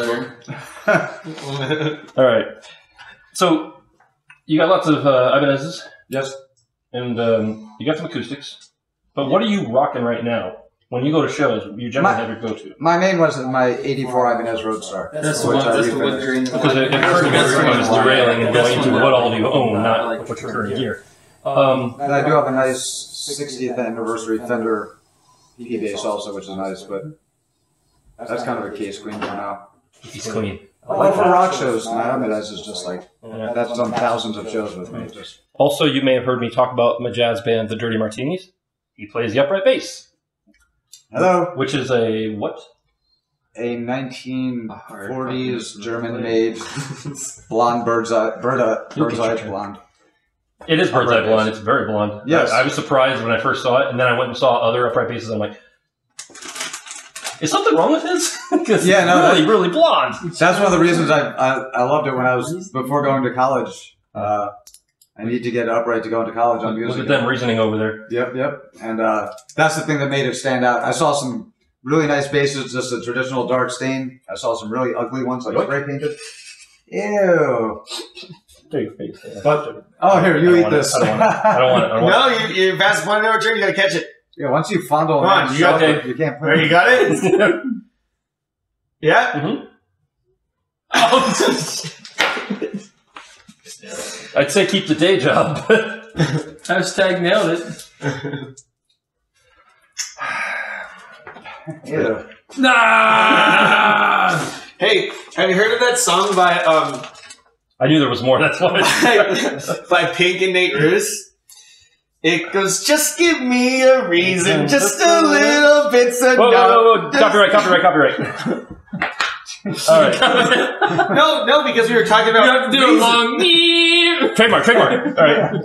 letter. All right. So you got lots of Ibanez's, Yes. and you got some acoustics. But what are you rocking right now? When you go to shows, you generally have your go-to. My main was my 84 Ibanez Roadstar. That's the which one. I That's the refinished. one green. Because it was derailing and going into what all do you own, not what's your current gear. And I do have a nice 60th anniversary Fender P bass also, which is nice, but that's kind of a case queen for now. He's clean. Well, for rock shows, my Ibanez is just like, that's done thousands of shows with me. Just Also, you may have heard me talk about my jazz band, the Dirty Martinis. He plays the upright bass, hello. which is a what? A 1940s German-made blonde bird's eye blonde. It is bird's eye Upright blonde. bass. It's very blonde. Yes. I was surprised when I first saw it, and then I went and saw other upright basses. I'm like, is something wrong with his? Because Yeah, no, it's really blonde. That's one of the reasons I loved it when I was before going to college. I need to get upright to go into college on music. Look at them reasoning over there. Yep. And that's the thing that made it stand out. I saw some really nice basses, just a traditional dark stain. I saw some really ugly ones, like spray painted. Ew. There you go. But, oh, here, you eat this. I don't want it. No, you pass one over turn, you gotta catch it. Yeah, once you fondle Come on, and you got shove it. it, you can't put There, it. you got it? Yeah? Mm-hmm. I'd say keep the day job. Hashtag nailed it. Yeah. Nah! Hey, have you heard of that song by I knew there was more. That's why. by Pink and Nate Ruess? It goes, just give me a reason, just a little bit's enough. Whoa. Copyright. All right. No, because we were talking about. You have to do a long Trademark. All right.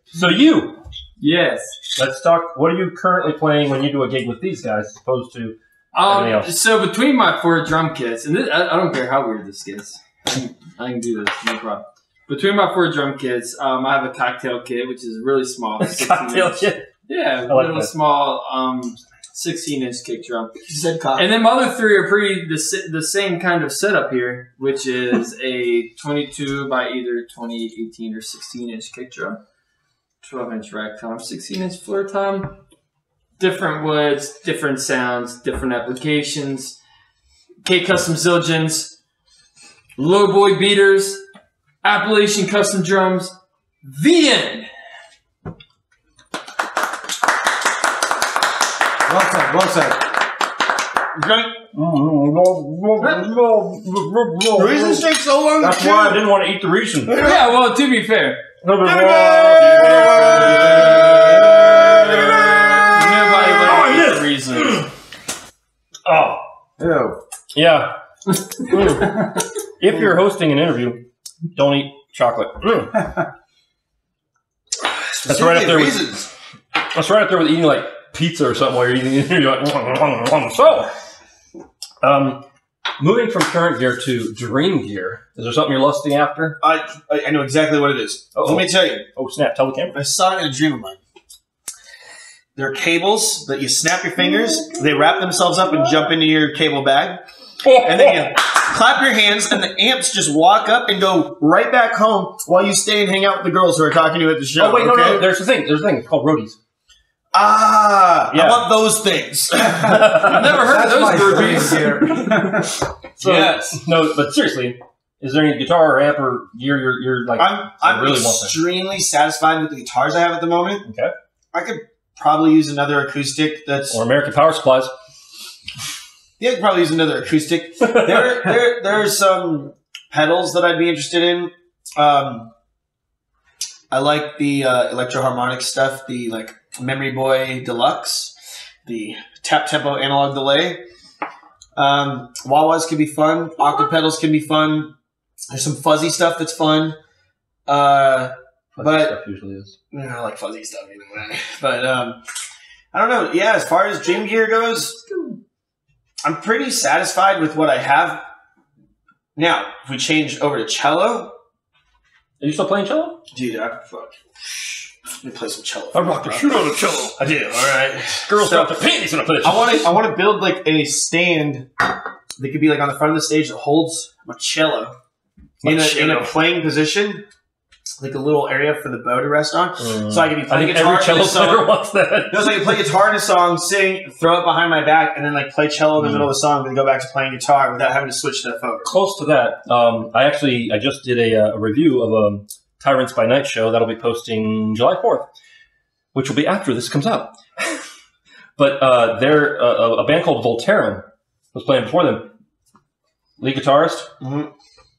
So you. Yes. Let's talk. What are you currently playing when you do a gig with these guys, as opposed to everything else? So between my 4 drum kits, and I don't care how weird this gets, I can do this, no problem. Between my 4 drum kits, I have a cocktail kit, which is really small. Cocktail kit? Yeah, I like little that. small 16-inch kick drum. You said cock. And then my other 3 are pretty the same kind of setup here, which is a 22 by either 20, 18, or 16-inch kick drum. 12-inch rack tom, 16-inch floor tom. Different woods, different sounds, different applications. K-Custom Zildjians, low boy beaters, Appalachian custom drums. The end. Well said. The reason it takes so long. That's why I didn't want to eat the reason. Yeah, well, to be fair. Nobody likes the reason. Oh. Ew. Yeah. If you're hosting an interview, don't eat chocolate. That's right up there with. That's right up there with eating like pizza or something while you're eating. You're like, so. Moving from current gear to dream gear, is there something you're lusting after? I know exactly what it is. Uh-oh. Let me tell you. Oh snap! Tell the camera. I saw it in a dream of mine. They're cables that you snap your fingers, they wrap themselves up and jump into your cable bag. And then you clap your hands, and the amps just walk up and go right back home while you stay and hang out with the girls who are talking to you at the show. Oh wait, okay? no. There's a thing. It's called roadies. Ah, Yeah. I want those things. I've never heard of those groupies. So, Yes. No, but seriously, is there any guitar or amp or gear you're like? I'm really want that. extremely satisfied with the guitars I have at the moment. Okay. I could probably use another acoustic that's... Or American Power Supplies. Yeah, I could probably use another acoustic. There are some pedals that I'd be interested in. I like the electro-harmonic stuff, the like Memory Boy Deluxe, the tap tempo analog delay. Wah-wahs can be fun. Octave pedals can be fun. There's some fuzzy stuff that's fun. But But- stuff usually is. I like fuzzy stuff, you know. But I don't know. Yeah, as far as dream gear goes, I'm pretty satisfied with what I have. Now, if we change over to cello, Are you still playing cello? dude, Let me play some cello. I rock the shoot on the cello. I do. All right. Girls So- drop their panties when I play the I cello. want to build like a stand that could be like on the front of the stage that holds my cello in a playing position, like a little area for the bow to rest on. So I can be I playing think guitar every cello in a song. player wants that. No, so I can play guitar in a song, sing, throw it behind my back, and then like play cello in the middle of the song, then go back to playing guitar without having to switch stuff over. Close to that. I just did a review of a Tyrants by Night show that'll be posting July 4th, which will be after this comes out. But they're a band called Voltarum was playing before them. Lead guitarist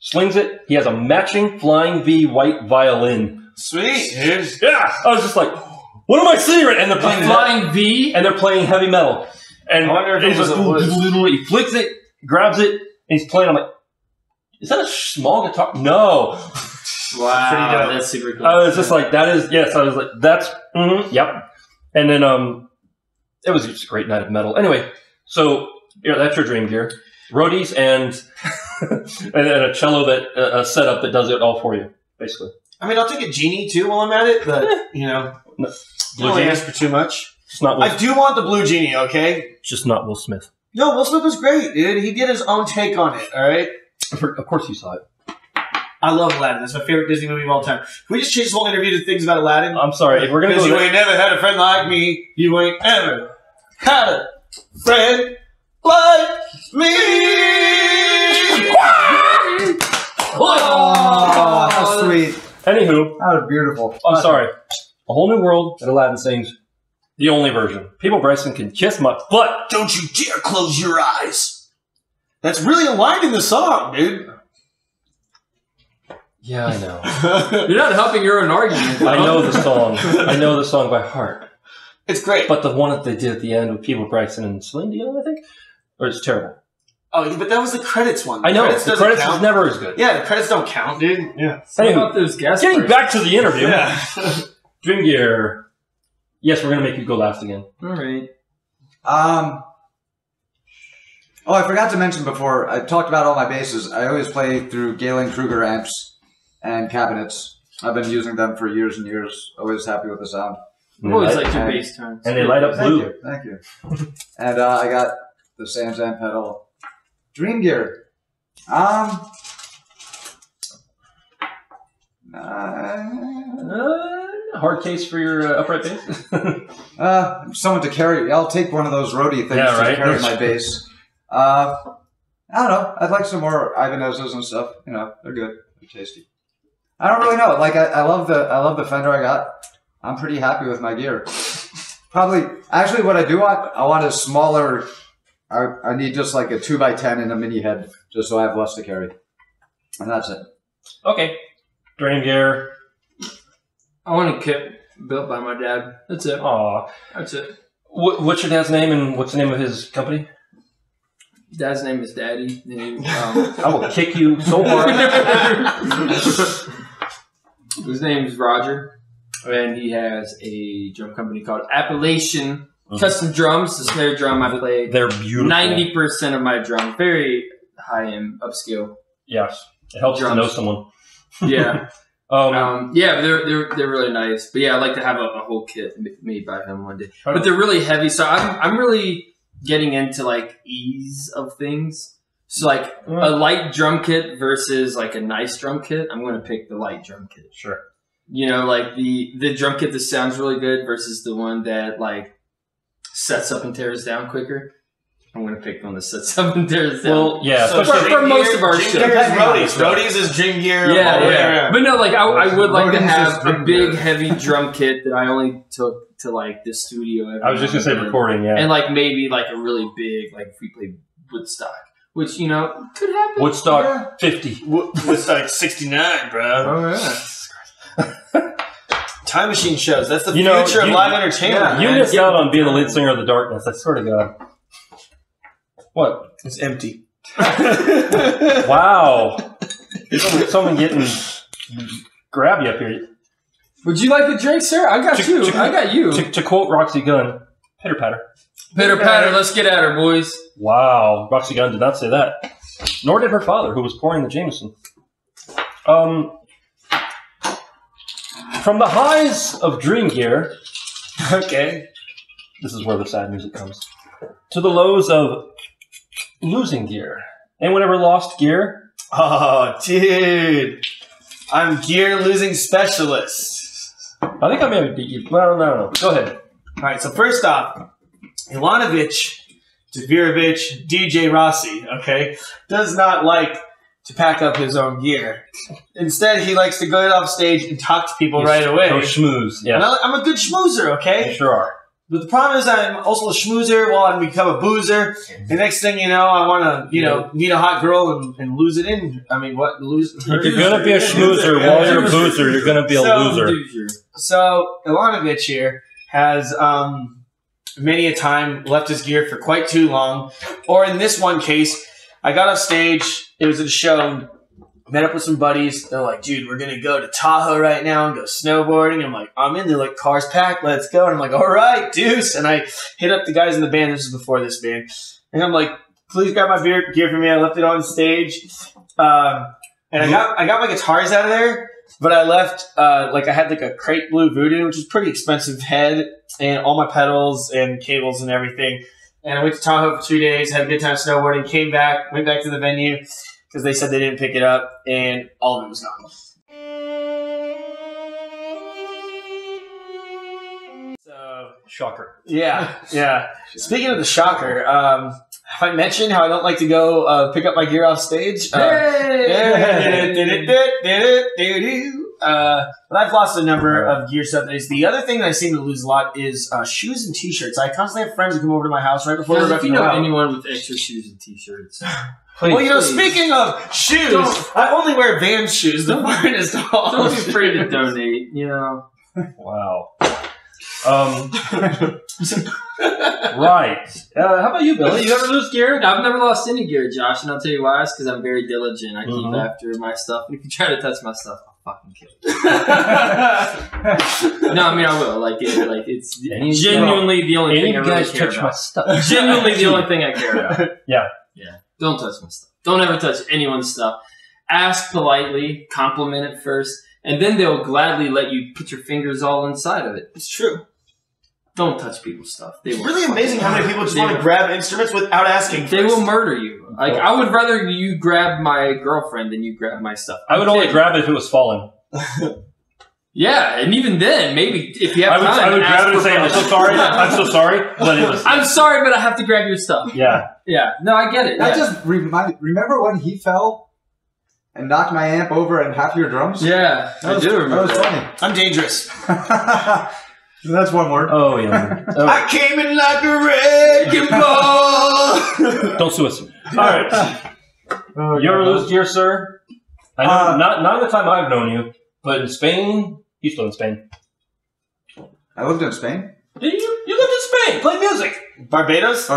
slings it. He has a matching Flying V white violin. Sweet, dude. Yeah, I was just like, what am I seeing? And they're playing Flying V. and they're playing heavy metal. And I wonder if he's it was just, a wood. he flicks it, grabs it, and he's playing. I'm like, is that a small guitar? No. Wow, Pretty dope. that's super cool. I was just like, that is, yes. I was like, that's, yep. And then it was just a great night of metal. Anyway, so yeah, that's your dream gear. Roadies and and a cello a setup that does it all for you, basically. I mean, I'll take a genie too while I'm at it, but you know, Blue don't Genie. ask for too much. It's not Will, I do want the blue genie, okay? just not Will Smith. No, Will Smith was great, dude. He did his own take on it, all right? Of course you saw it. I love Aladdin. That's my favorite Disney movie of all time. Can we just change this whole interview to things about Aladdin? I'm sorry. If we're going to Because go you ain't never had a friend like me. You ain't ever had a friend like me. Oh, how sweet. Anywho, That was beautiful. I'm sorry. A Whole New World that Aladdin sings. The only version. People Bryson can kiss my butt. Don't you dare close your eyes. That's really a line in the song, dude. Yeah, I know. You're not helping your own argument. I know the song. I know the song by heart. It's great. But the one that they did at the end with People Bryson and Celine Dion, I think? Or it's terrible. Oh, yeah, but that was the credits one. I know. The doesn't credits count. is never as good. Yeah, the credits don't count, dude. Yeah. What about those guest Getting parties? back to the interview. Yeah. Dream Gear. Yes, we're going to make you go last again. All right. Oh, I forgot to mention before, I talked about all my basses. I always play through Galen Kruger amps and cabinets. I've been using them for years and years. Always happy with the sound. I've always liked your bass tones. And they light up blue. Thank you. And I got the Samsung pedal. Dream Gear. Hard case for your upright bass? Someone to carry. I'll take one of those roadie things Yeah, to right. carry my bass. I don't know. I'd like some more Ibanez's and stuff. You know, they're good. They're tasty. I don't really know. Like I love the Fender I got. I'm pretty happy with my gear. Probably, actually, what I do want, I want a smaller. I need just like a 2x10 and a mini head, just so I have less to carry. And that's it. Okay. Dream Gear. I want a kit built by my dad. That's it. Aw. That's it. What's your dad's name and what's the name of his company? Dad's name is Daddy. I will kick you so hard. His name is Roger, and he has a drum company called Appalachian Custom Drums. The snare drum I played. They're beautiful. 90% of my drum, very high-end, upscale. Yes. It helps Drums. to know someone. Yeah. Yeah, they're really nice. But yeah, I'd like to have a whole kit made by him one day. But they're really heavy, so I'm really getting into like ease of things. So like a light drum kit versus like a nice drum kit, I'm going to pick the light drum kit. Sure. You know, like the drum kit that sounds really good versus the one that like sets up and tears down quicker. I'm going to pick the one that sets up and tears down. Well, yeah. So for most of our Dream shows. Gear is roadies. Roadies is Dream Gear. Yeah. But no, like I would like to Roadies have is a Dream big Gear. heavy drum kit that I only took to like the studio. Every I was just going to say now and then. recording, yeah. And like maybe like a really big, like if we played Woodstock, which, you know, could happen. Woodstock 50. Woodstock 69, bro. Oh, yeah. Time machine shows. That's the You know, future of live entertainment. You man. missed out on being the lead singer of The Darkness. I swear to God. What? It's empty. Wow. Someone getting grabby up here. Would you like a drink, sir? I got you. I got you. To quote Roxy Gunn, pitter patter. Pitter patter, let's get at her, boys. Wow. Roxy Gunn did not say that. Nor did her father, who was pouring the Jameson. From the highs of Dream Gear, Okay. this is where the sad music comes, to the lows of losing gear. Anyone ever lost gear? Oh, dude. I'm gear losing specialist. I think I may have beat you. Well, no. Go ahead. All right, so first off, Ilanovich, dvir-djerassi, okay, does not like to pack up his own gear. Instead, he likes to go off stage and talk to people right away. Go schmooze. And Yeah. I'm a good schmoozer, okay? You sure are. But the problem is I'm also a schmoozer while I become a boozer. The next thing you know, I want to, meet a hot girl and lose it in. I mean, what? Lose? If you're going to be a schmoozer while you're a boozer, you're going to be a loser. So, Ilanovich here has many a time left his gear for quite too long. Or in this one case, I got off stage. It was at a show. Met up with some buddies. They're like, dude, we're going to go to Tahoe right now and go snowboarding. I'm like, I'm in. They're like, car's packed. Let's go. And I'm like, all right, deuce. And I hit up the guys in the band. This is before this band. And I'm like, please grab my gear for me. I left it on stage. And I got my guitars out of there. But I left, I had like a Crate Blue Voodoo, which is pretty expensive head, and all my pedals and cables and everything. And I went to Tahoe for 2 days, had a good time snowboarding, came back, went back to the venue because they said they didn't pick it up, and all of it was gone. So, Shocker. yeah. Speaking of the shocker, have I mentioned how I don't like to go pick up my gear off stage? but I've lost a number of gear stuff. The other thing that I seem to lose a lot is shoes and T-shirts. I constantly have friends who come over to my house right before if you know anyone with extra shoes and T-shirts. Please, well, you know, speaking of shoes, I only wear Vans shoes. The finest of all. Don't be afraid to donate. You know. Wow. Right. How about you, Billy? You ever lose gear? I've never lost any gear, Josh, and I'll tell you why. It's because I'm very diligent. I keep after my stuff. And if you try to touch my stuff, I'll fucking kill you. No, I mean I will. It's genuinely the only thing I really care about. My stuff. Genuinely the only thing I care about. Yeah. Don't touch my stuff. Don't ever touch anyone's stuff. Ask politely, compliment it first, and then they'll gladly let you put your fingers all inside of it. It's true. Don't touch people's stuff. It's really amazing how many people just want to grab instruments without asking first. They will murder you. Like, I would rather you grab my girlfriend than you grab my stuff. I would only grab it if it was falling. Yeah, and even then, maybe if you have time, I would grab it and say, "I'm so sorry. I'm so sorry." But it was. I'm sorry, but I have to grab your stuff. Yeah. No, I get it. That just remember when he fell and knocked my amp over and half your drums? Yeah, I do remember. That was funny. I'm dangerous. That's one word. Oh yeah. I came in like a wrecking ball. Don't sue us. All right. You ever lose gear, sir? I know not in the time I've known you, but in Spain. He's still in Spain. I lived in Spain. Did you? You lived in Spain. Play music. Barbados.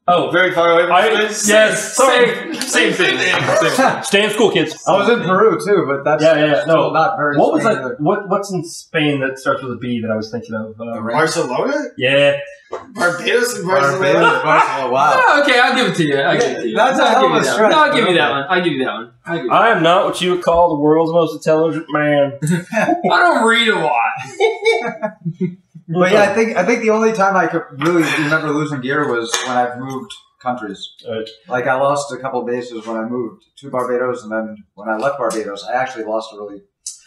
Oh, very far away from Spain. Yes. Same thing. Stay in school, kids. I was in Peru too, but that's no, not very. What was that? What's in Spain that starts with a B that I was thinking of? Barcelona. Yeah. Barbados and Barcelona. Wow. Oh, okay, I'll give it to you. That's a hell of a stretch. No, I'll give you that one. I am not what you would call the world's most intelligent man. I don't read a lot. But yeah, I think the only time I could really remember losing gear was when I've moved countries. Like I lost a couple of bases when I moved to Barbados, and then when I left Barbados, I actually lost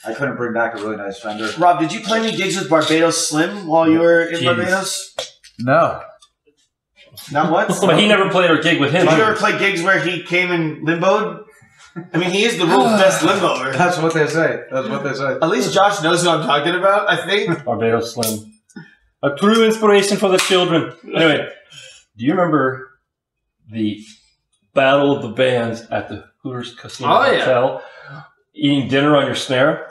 I couldn't bring back a really nice Fender. Rob, did you play any gigs with Barbados Slim while you were in Barbados? No. Not once? But he never played or gig with him. Did you ever play gigs where he came and limboed? I mean, he is the world's best limboer. That's what they say. At least Josh knows who I'm talking about, I think. Barbados Slim. A true inspiration for the children. Anyway, do you remember the Battle of the Bands at the Hooters Casino Hotel? Eating dinner on your snare?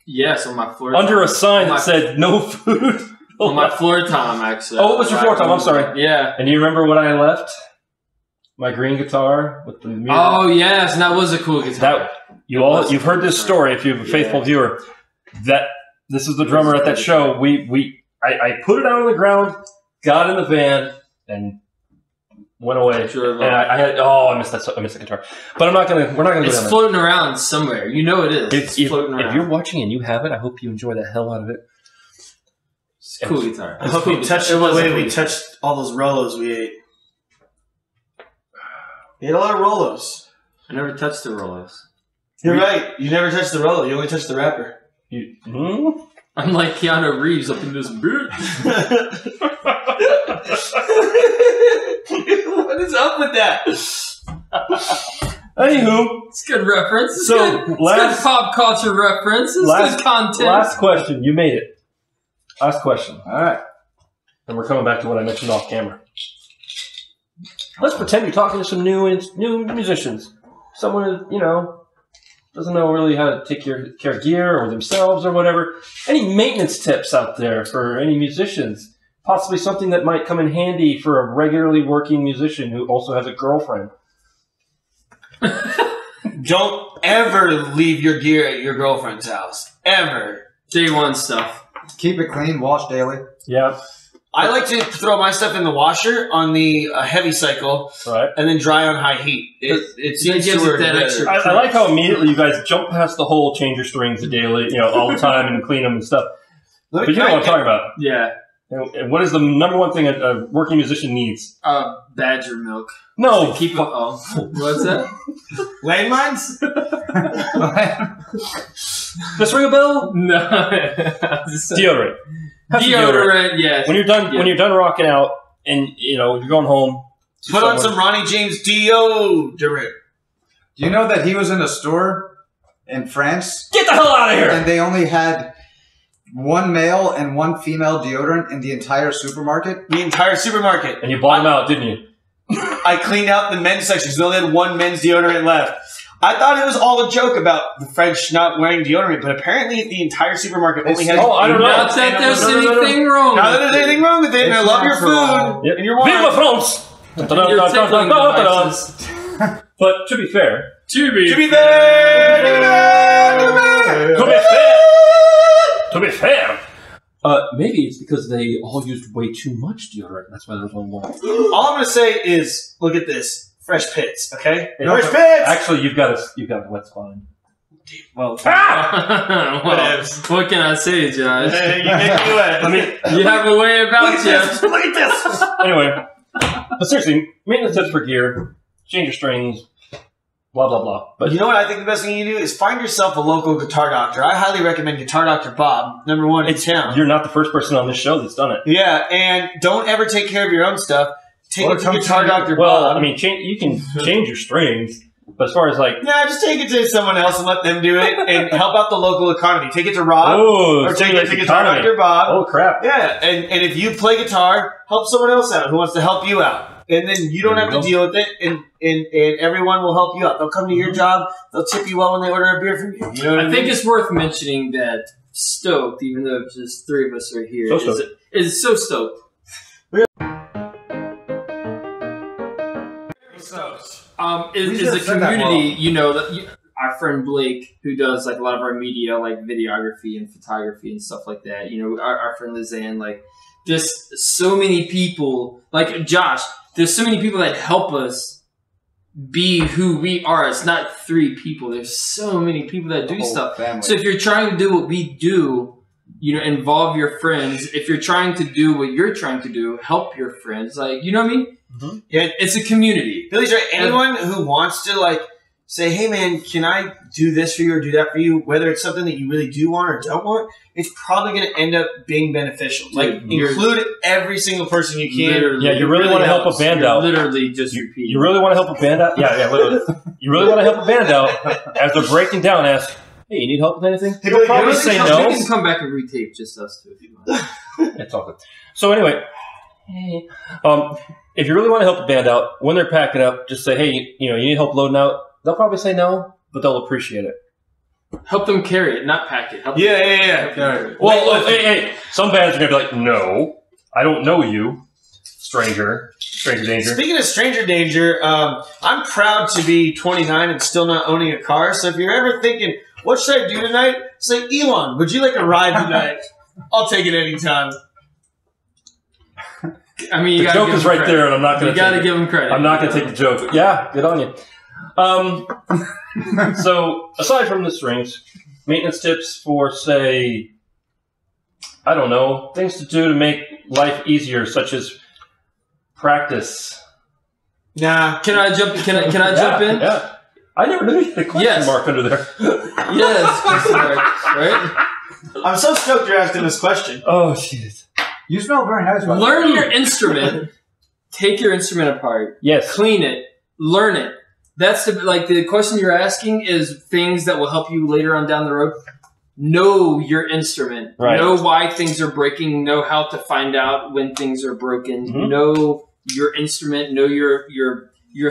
Yes, on my floor. Under a sign that said no food. On my floor tom, actually. Oh, what was your floor tom? I'm sorry. Yeah. And do you remember what I left? My green guitar with the music. Oh yes, and that was a cool guitar. You've heard this story if you're a faithful viewer. This is the drummer at that show. I put it out on the ground, got in the van, and went away. Sure. And I missed that. I missed the guitar. But we're not gonna go down there. It's floating around somewhere. You know it is. It's floating around. If you're watching and you have it, I hope you enjoy the hell out of it. It's a cool guitar. I hope you touched the way we touched all those Rolos we ate. We ate a lot of Rolos. I never touched the Rolos. You're right. You never touched the Rolo. You only touched the wrapper. I'm like Keanu Reeves up in this bitch. What is up with that? Anywho, it's good reference. It's good pop culture reference. It's good content. Last question. You made it. Last question. All right. And we're coming back to what I mentioned off camera. Let's pretend you're talking to some new musicians. Someone who, doesn't know really how to take care of gear or themselves or whatever. Any maintenance tips out there for any musicians? Possibly something that might come in handy for a regularly working musician who also has a girlfriend. Don't ever leave your gear at your girlfriend's house. Ever. Day one stuff. Keep it clean. Wash daily. Yeah. I like to throw my stuff in the washer on the heavy cycle, and then dry on high heat. It seems to work better. I like how immediately you guys jump past the whole change your strings daily, all the time and clean them and stuff. But you know what I'm talking about. Yeah. And what is the number one thing a working musician needs? Badger milk. No. Keep it. Oh, what's that? Landmines? This ring a bell? No. Deodorant. Deodorant, yes. When you're done rocking out and you're going home, put on some Ronnie James deodorant. Do you know that he was in a store in France. Get the hell out of here! And they only had one male and one female deodorant in the entire supermarket. The entire supermarket. And you bought them out, didn't you? I cleaned out the men's section. We only had one men's deodorant left. I thought it was all a joke about the French not wearing deodorant, but apparently the entire supermarket only has. Oh, I don't know. Not that there's anything wrong. Not that there's anything wrong with it, and I love your food Yep. and your wine. Vive la France! But to be fair, To be fair. maybe it's because they all used way too much deodorant. That's why there's one more. All I'm gonna say is, look at this. Fresh pits, okay? Hey, Fresh pits! Actually, you've got a wet spot. Well, Well, what can I say, Josh? you make me wet. I mean, You have a way about Look at this! Look at this! anyway, but seriously, maintenance tips for gear, change your strings, blah blah blah. But You know what I think the best thing you do is find yourself a local guitar doctor. I highly recommend Guitar Dr. Bob, #1 in town. you're not the first person on this show that's done it. Yeah, and don't ever take care of your own stuff. Take it to Guitar Dr. Well, Bob. I mean, you can change your strings, but as far as like, Nah, just take it to someone else and let them do it and help out the local economy. Take it to Rob or take it to Guitar Dr. Bob. oh crap, Yeah, and if you play guitar, help someone else out who wants to help you out. And then you don't have to deal with it, and everyone will help you out. They'll come to your job, they'll tip you well when they order a beer from you. You know what I I think mean? it's worth mentioning that Stoked, even though just 3 of us are here, So stoked. is so stoked. Is a community, you know, our friend Blake, who does like a lot of our media, like videography and photography and stuff like that. You know, our friend Lizanne, like, just so many people, like Josh. There's so many people that help us be who we are. It's not 3 people. There's so many people that do stuff. Family. So if you're trying to do what we do, you know, involve your friends. If you're trying to do what you're trying to do, help your friends. Like, you know what I mean? Mm-hmm. Yeah, It's a community. Billy's right. Anyone who wants to like say, "Hey, man, can I do this for you or do that for you?" Whether it's something that you really do want or don't want, it's probably going to end up being beneficial. Like, include every single person you can. Literally, Yeah, you really want to help a band out. Literally, just repeat. You really want to help a band out? Yeah, literally. You really want to help a band out as they're breaking down. Ask, hey, you need help with anything? Hey, They'll probably We say can no. come back and retake just us two if you want. It's all good. So anyway, if you really want to help a band out, when they're packing up, just say, hey, you need help loading out. They'll probably say no, but they'll appreciate it. Help them carry it, not pack it. Help them Yeah. carry it. Well, hey, some bands are going to be like, no, I don't know you, stranger danger. Speaking of stranger danger, I'm proud to be 29 and still not owning a car. So if you're ever thinking, what should I do tonight? Say, Elon, would you like a ride tonight? I'll take it anytime. I mean, you The gotta joke give is them right credit. there, and I'm not going You to gotta give them credit. I'm not going to take the joke. Yeah, good on you. So, aside from the strings, maintenance tips for, say, I don't know, things to do to make life easier, such as practice. Nah. Can I jump? Can I jump in? Yeah. I never knew you had a question mark under there. Yes, right. I'm so stoked you're asking this question. Oh, shit. You smell very nice. by the way. Learn your instrument. Take your instrument apart. Yes. Clean it. Learn it. That's the question you're asking is things that will help you later on down the road. Know your instrument. Right. Know why things are breaking. Know how to find out when things are broken. Mhm. Know your instrument. Know your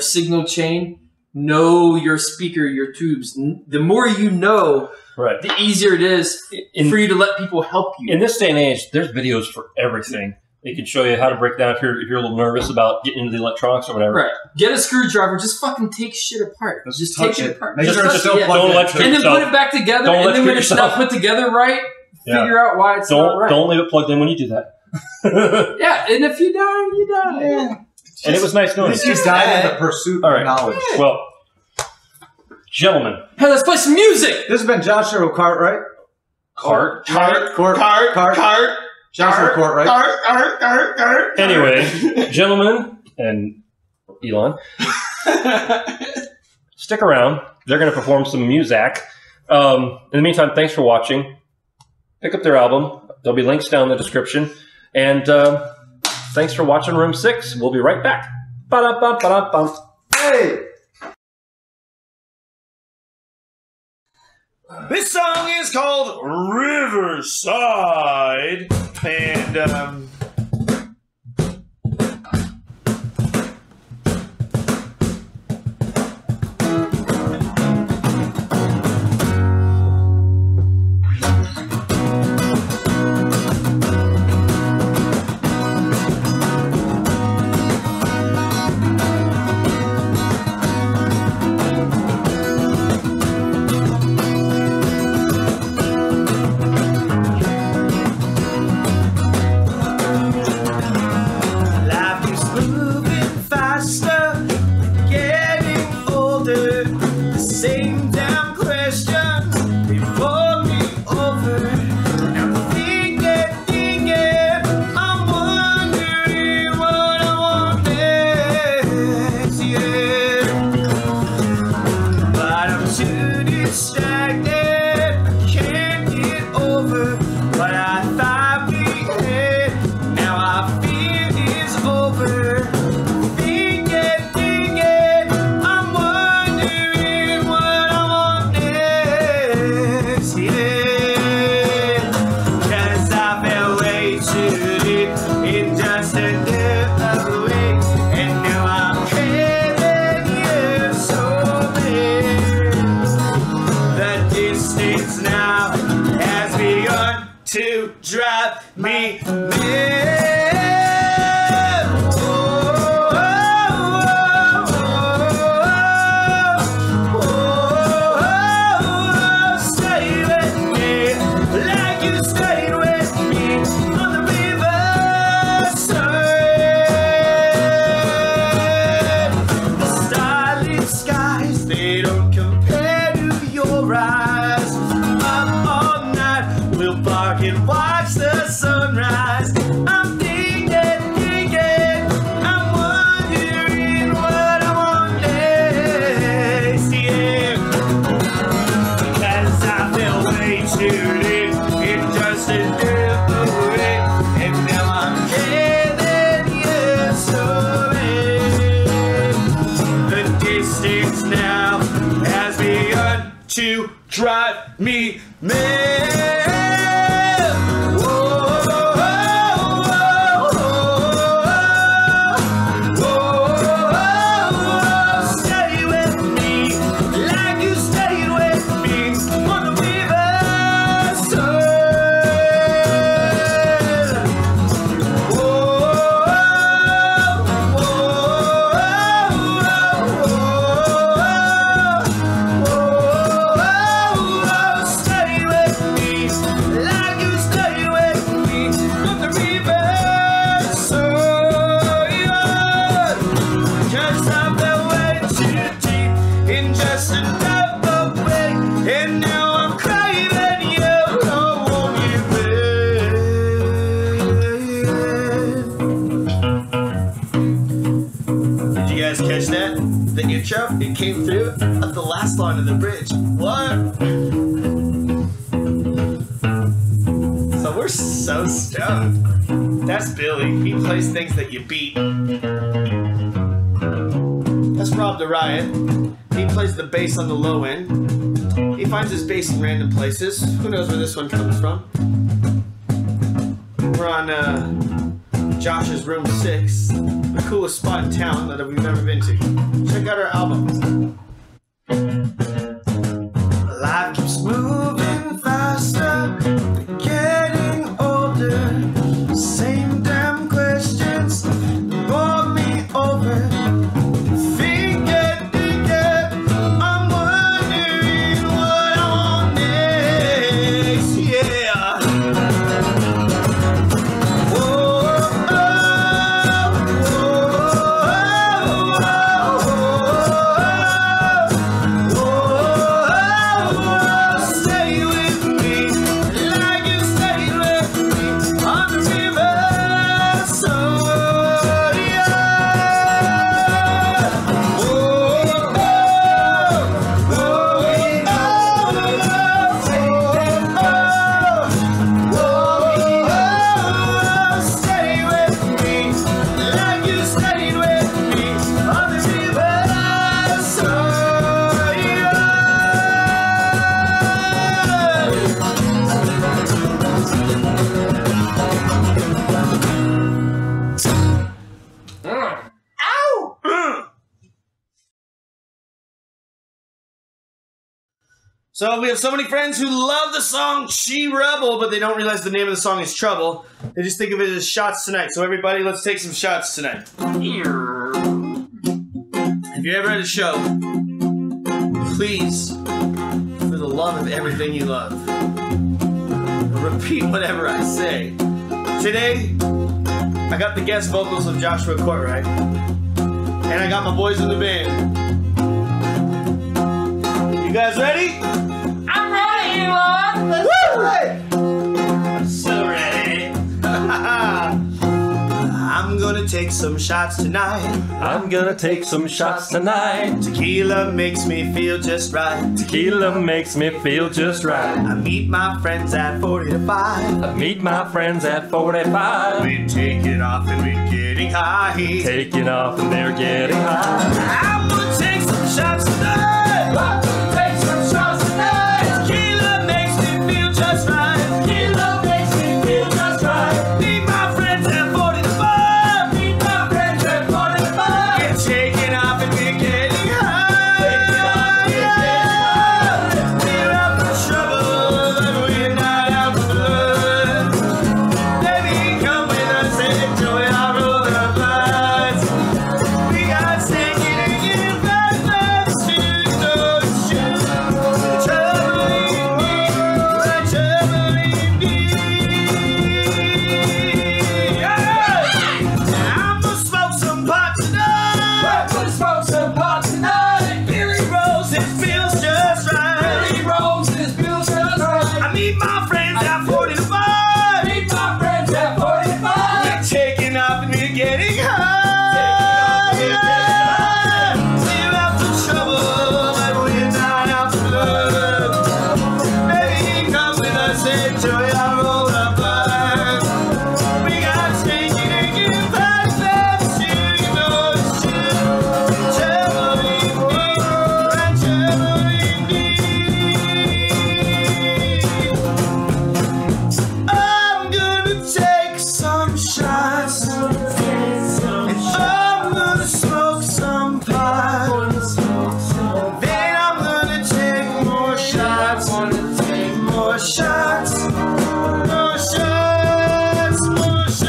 signal chain. Know your speaker, your tubes. The more you know, Right. the easier it is for you to let people help you. In this day and age, there's videos for everything. They can show you how to break down if you're a little nervous about getting into the electronics or whatever. Right. Get a screwdriver. Just fucking take shit apart. Just take touch it it. apart. Make sure touch it's still it, yeah. plugged Don't in. electrocute And then yourself. put it back together. Don't And then when electrocute it's yourself. not put together right, Yeah. figure out why it's not right. Don't leave it plugged in when you do that. Yeah, and if you die, you die. Yeah. And it was nice knowing This you. is died in the pursuit All of right. knowledge. Well, gentlemen, Hey, let's play some music. This has been Joshua Cartwright. Cart. Cart. Joshua Cartwright. Anyway, gentlemen and Elon, stick around. They're going to perform some music. In the meantime, thanks for watching. Pick up their album. There'll be links down in the description. And thanks for watching Room 6. We'll be right back. Ba-da-bum, ba-da-bum. Hey! This song is called Riverside, and to drive me mad. Stay with me like you stayed with me on the riverside. The starlit skies, they don't compare to your eyes. Up all night, we'll park and watch the sunrise. I'm thinking, I'm wondering what I want next, yeah. Cause I feel way too deep in just a different way. And now I'm getting used to it. The distance now has begun to drive me mad. Catch that? The intro, it came through at the last line of the bridge. What? So we're so stoned. That's Billy. He plays things that you beat. That's Rob the Riot. He plays the bass on the low end. He finds his bass in random places. Who knows where this one comes from? We're on Josh's room 6, the coolest spot in town that we've ever been to. Check out our album. Life keeps moving faster, getting older. Same damn questions brought me over. I'm wondering what I want next, yeah. So we have so many friends who love the song She Rebel, but they don't realize the name of the song is Trouble. They just think of it as shots tonight. So everybody, let's take some shots tonight. If you ever had a show, please, for the love of everything you love, repeat whatever I say. Today, I got the guest vocals of Joshua Courtwright, and I got my boys in the band. You guys ready? I'm ready, Mom. Woo! I'm so ready. I'm gonna take some shots tonight. I'm gonna take some shots tonight. Tequila makes me feel just right. Tequila makes me feel just right. I meet my friends at 40 to 5. I meet my friends at 45. We take it off and we're getting high. Taking off and they're getting high. I'm gonna take some shots tonight. Take some shots tonight. Tequila makes me feel just right. Tequila makes me feel just right. Meet my friends at 40 to 5. Meet my friends at 45. We're taking off and we're getting high. We're out for trouble and we're not out for blood. Baby, come with us and enjoy our roll of bloods. We got singing and getting back to the shoes. Troubling me, right, troubling me. I'm gonna smoke some pot tonight. We're gonna smoke some pot tonight. Billy Roses feels just right. Billy Roses feels just right. I meet my friends at 40 to 5. Meet my friends at 45. We're taking off and we're getting high. We're out for trouble and we're not out for love. Baby, come with us and enjoy our roll of blood. We got singing and getting back to you know it's true. Troubling me, right, troubling me. I'm gonna take some shots. And I'm gonna smoke some pot. Then I'm gonna take more shots. More shots. More shots. More shots.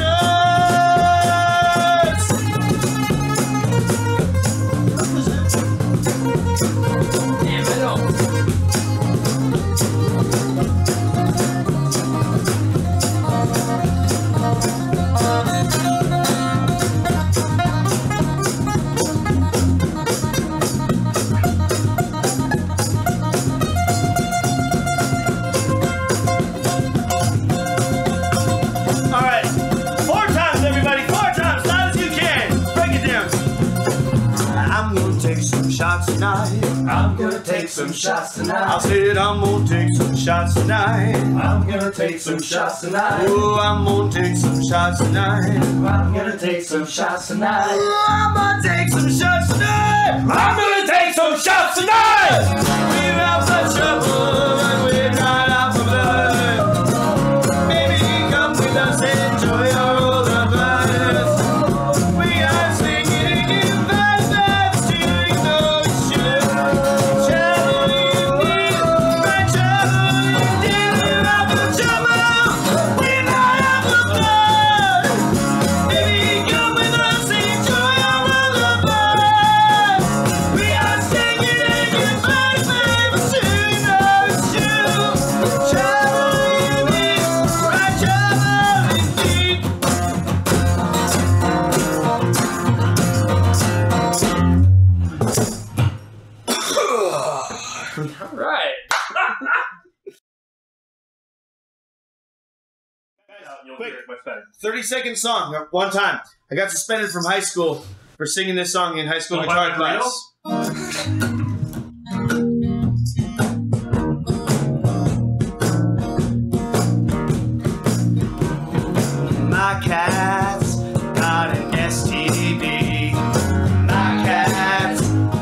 Damn it all. All right. 4 times, everybody. 4 times. Loud as you can. Break it down. I'm gonna take some shots tonight. I'm gonna take some shots I tonight. said I'm gonna take some shots tonight. I'm gonna take some shots tonight. Oh, I'm gonna take some shots tonight. I'm gonna take some shots tonight. Oh, I'm gonna take some shots tonight. I'm gonna take some shots tonight. We're out for trouble and we're not out for blood. Baby, come with us and enjoy our roll of blood. We are singing and getting back to you know it's true. Troubling me, right, troubling me. We're out for trouble, we're not out for blood. Baby, come with us and enjoy our roll of blood. We are singing and getting back to you know it's true. Troubling me, right, troubling me. All right. Quick, 30-second song, one time. I got suspended from high school for singing this song in high school Oh, guitar for class. My cat's got an STD. My cat's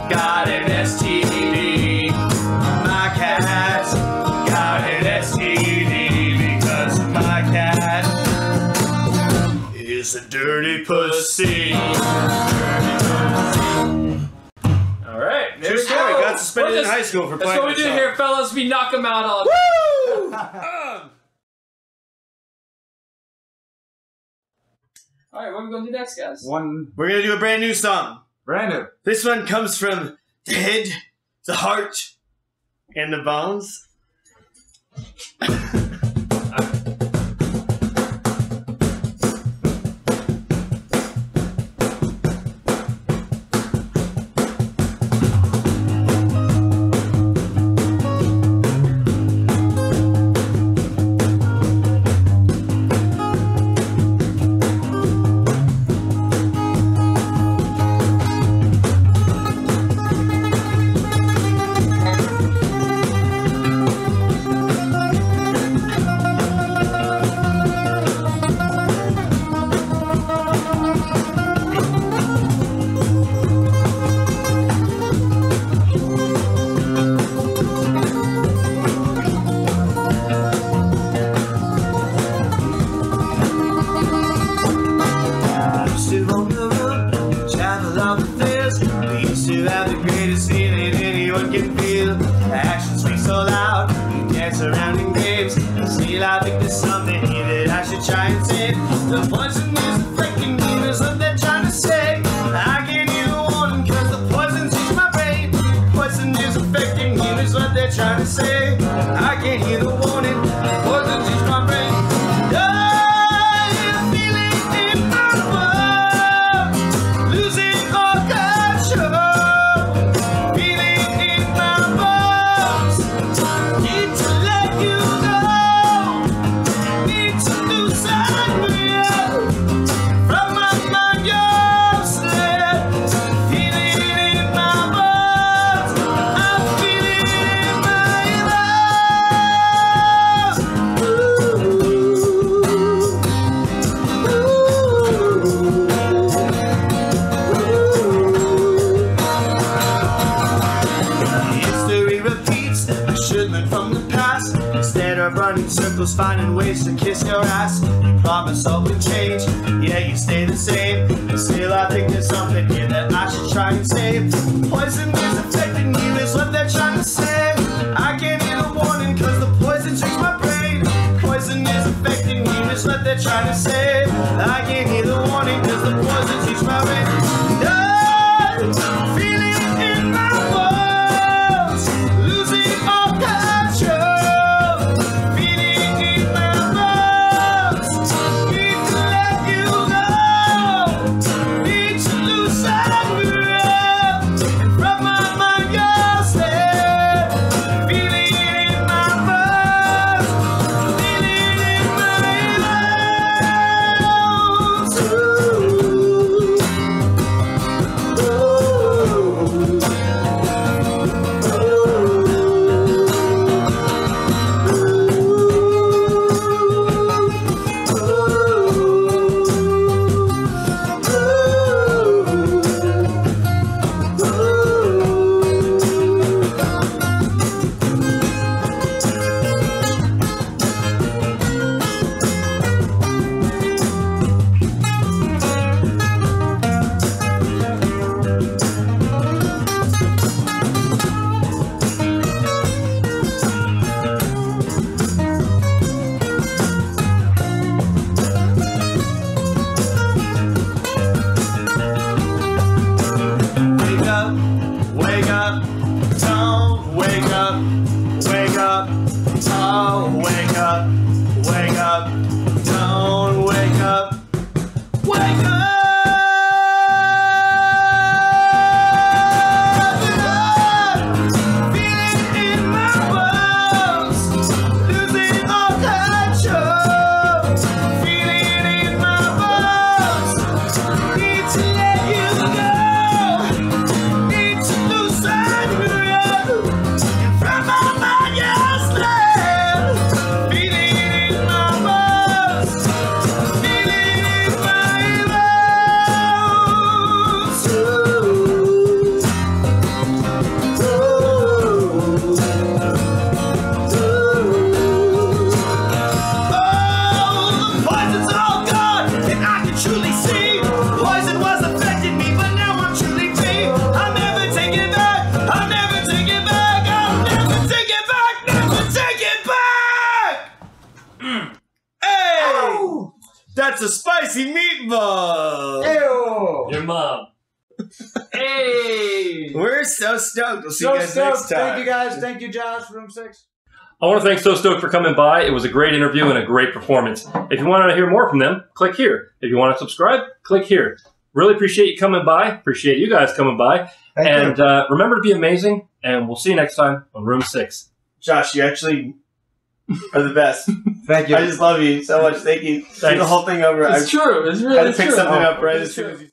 got an STD. My cat's got an STD because my cat is a dirty pussy. All right. True story. Got got suspended in high school for That's playing what we that do song. here, fellas. We knock them out on. Woo! All right, what are we gonna do next, guys? One We're gonna do a brand new song. brand new. This one comes from the head, the heart, and the bones. Surrounding games, still I think there's something here that I should try and say. The poison is affecting me, there's what they're trying to say. I can't hear the warning cause the poison's in my brain. Poison is affecting me, there's what they're trying to say. I can't hear the warning, the poison's in my brain. I feel it in my bones, losing all control. Feeling in my bones, need to let you go. Need to lose sight of you. From my mind you're slip. Feeling it in my bones, I'm feeling it in my history repeats. I should learn from the past. Instead of running circles, finding ways to kiss your ass. You promise all will change, yeah, you stay the same. But still I think there's something here that I should try and save. Poison is affecting you, is what they're trying to say. I can't hear the warning cause the poison shakes my brain. Poison is affecting you, is what they're trying to say. I can't hear the warning cause the poison shakes my brain. I feel it in my bones, losing all control. Feeling in my bones, need to let you go. Need to lose sight of you. From my mind you're slip. Feeling it in my bones, feeling it in my bones. meatball. Ew. Your mom. Hey! We're so stoked. We'll see you So guys stoked. next time. Thank you guys. Thank you, Josh, Room 6. I want to thank So Stoked for coming by. It was a great interview and a great performance. If you want to hear more from them, click here. If you want to subscribe, click here. Really appreciate you coming by. Appreciate you guys coming by. Thank And remember to be amazing. And we'll see you next time on Room 6. Josh, you actually are the best. Thank you. I just love you so much. Thank you. Do the whole thing over. It's true. It's really I had to pick true. something up right as soon as you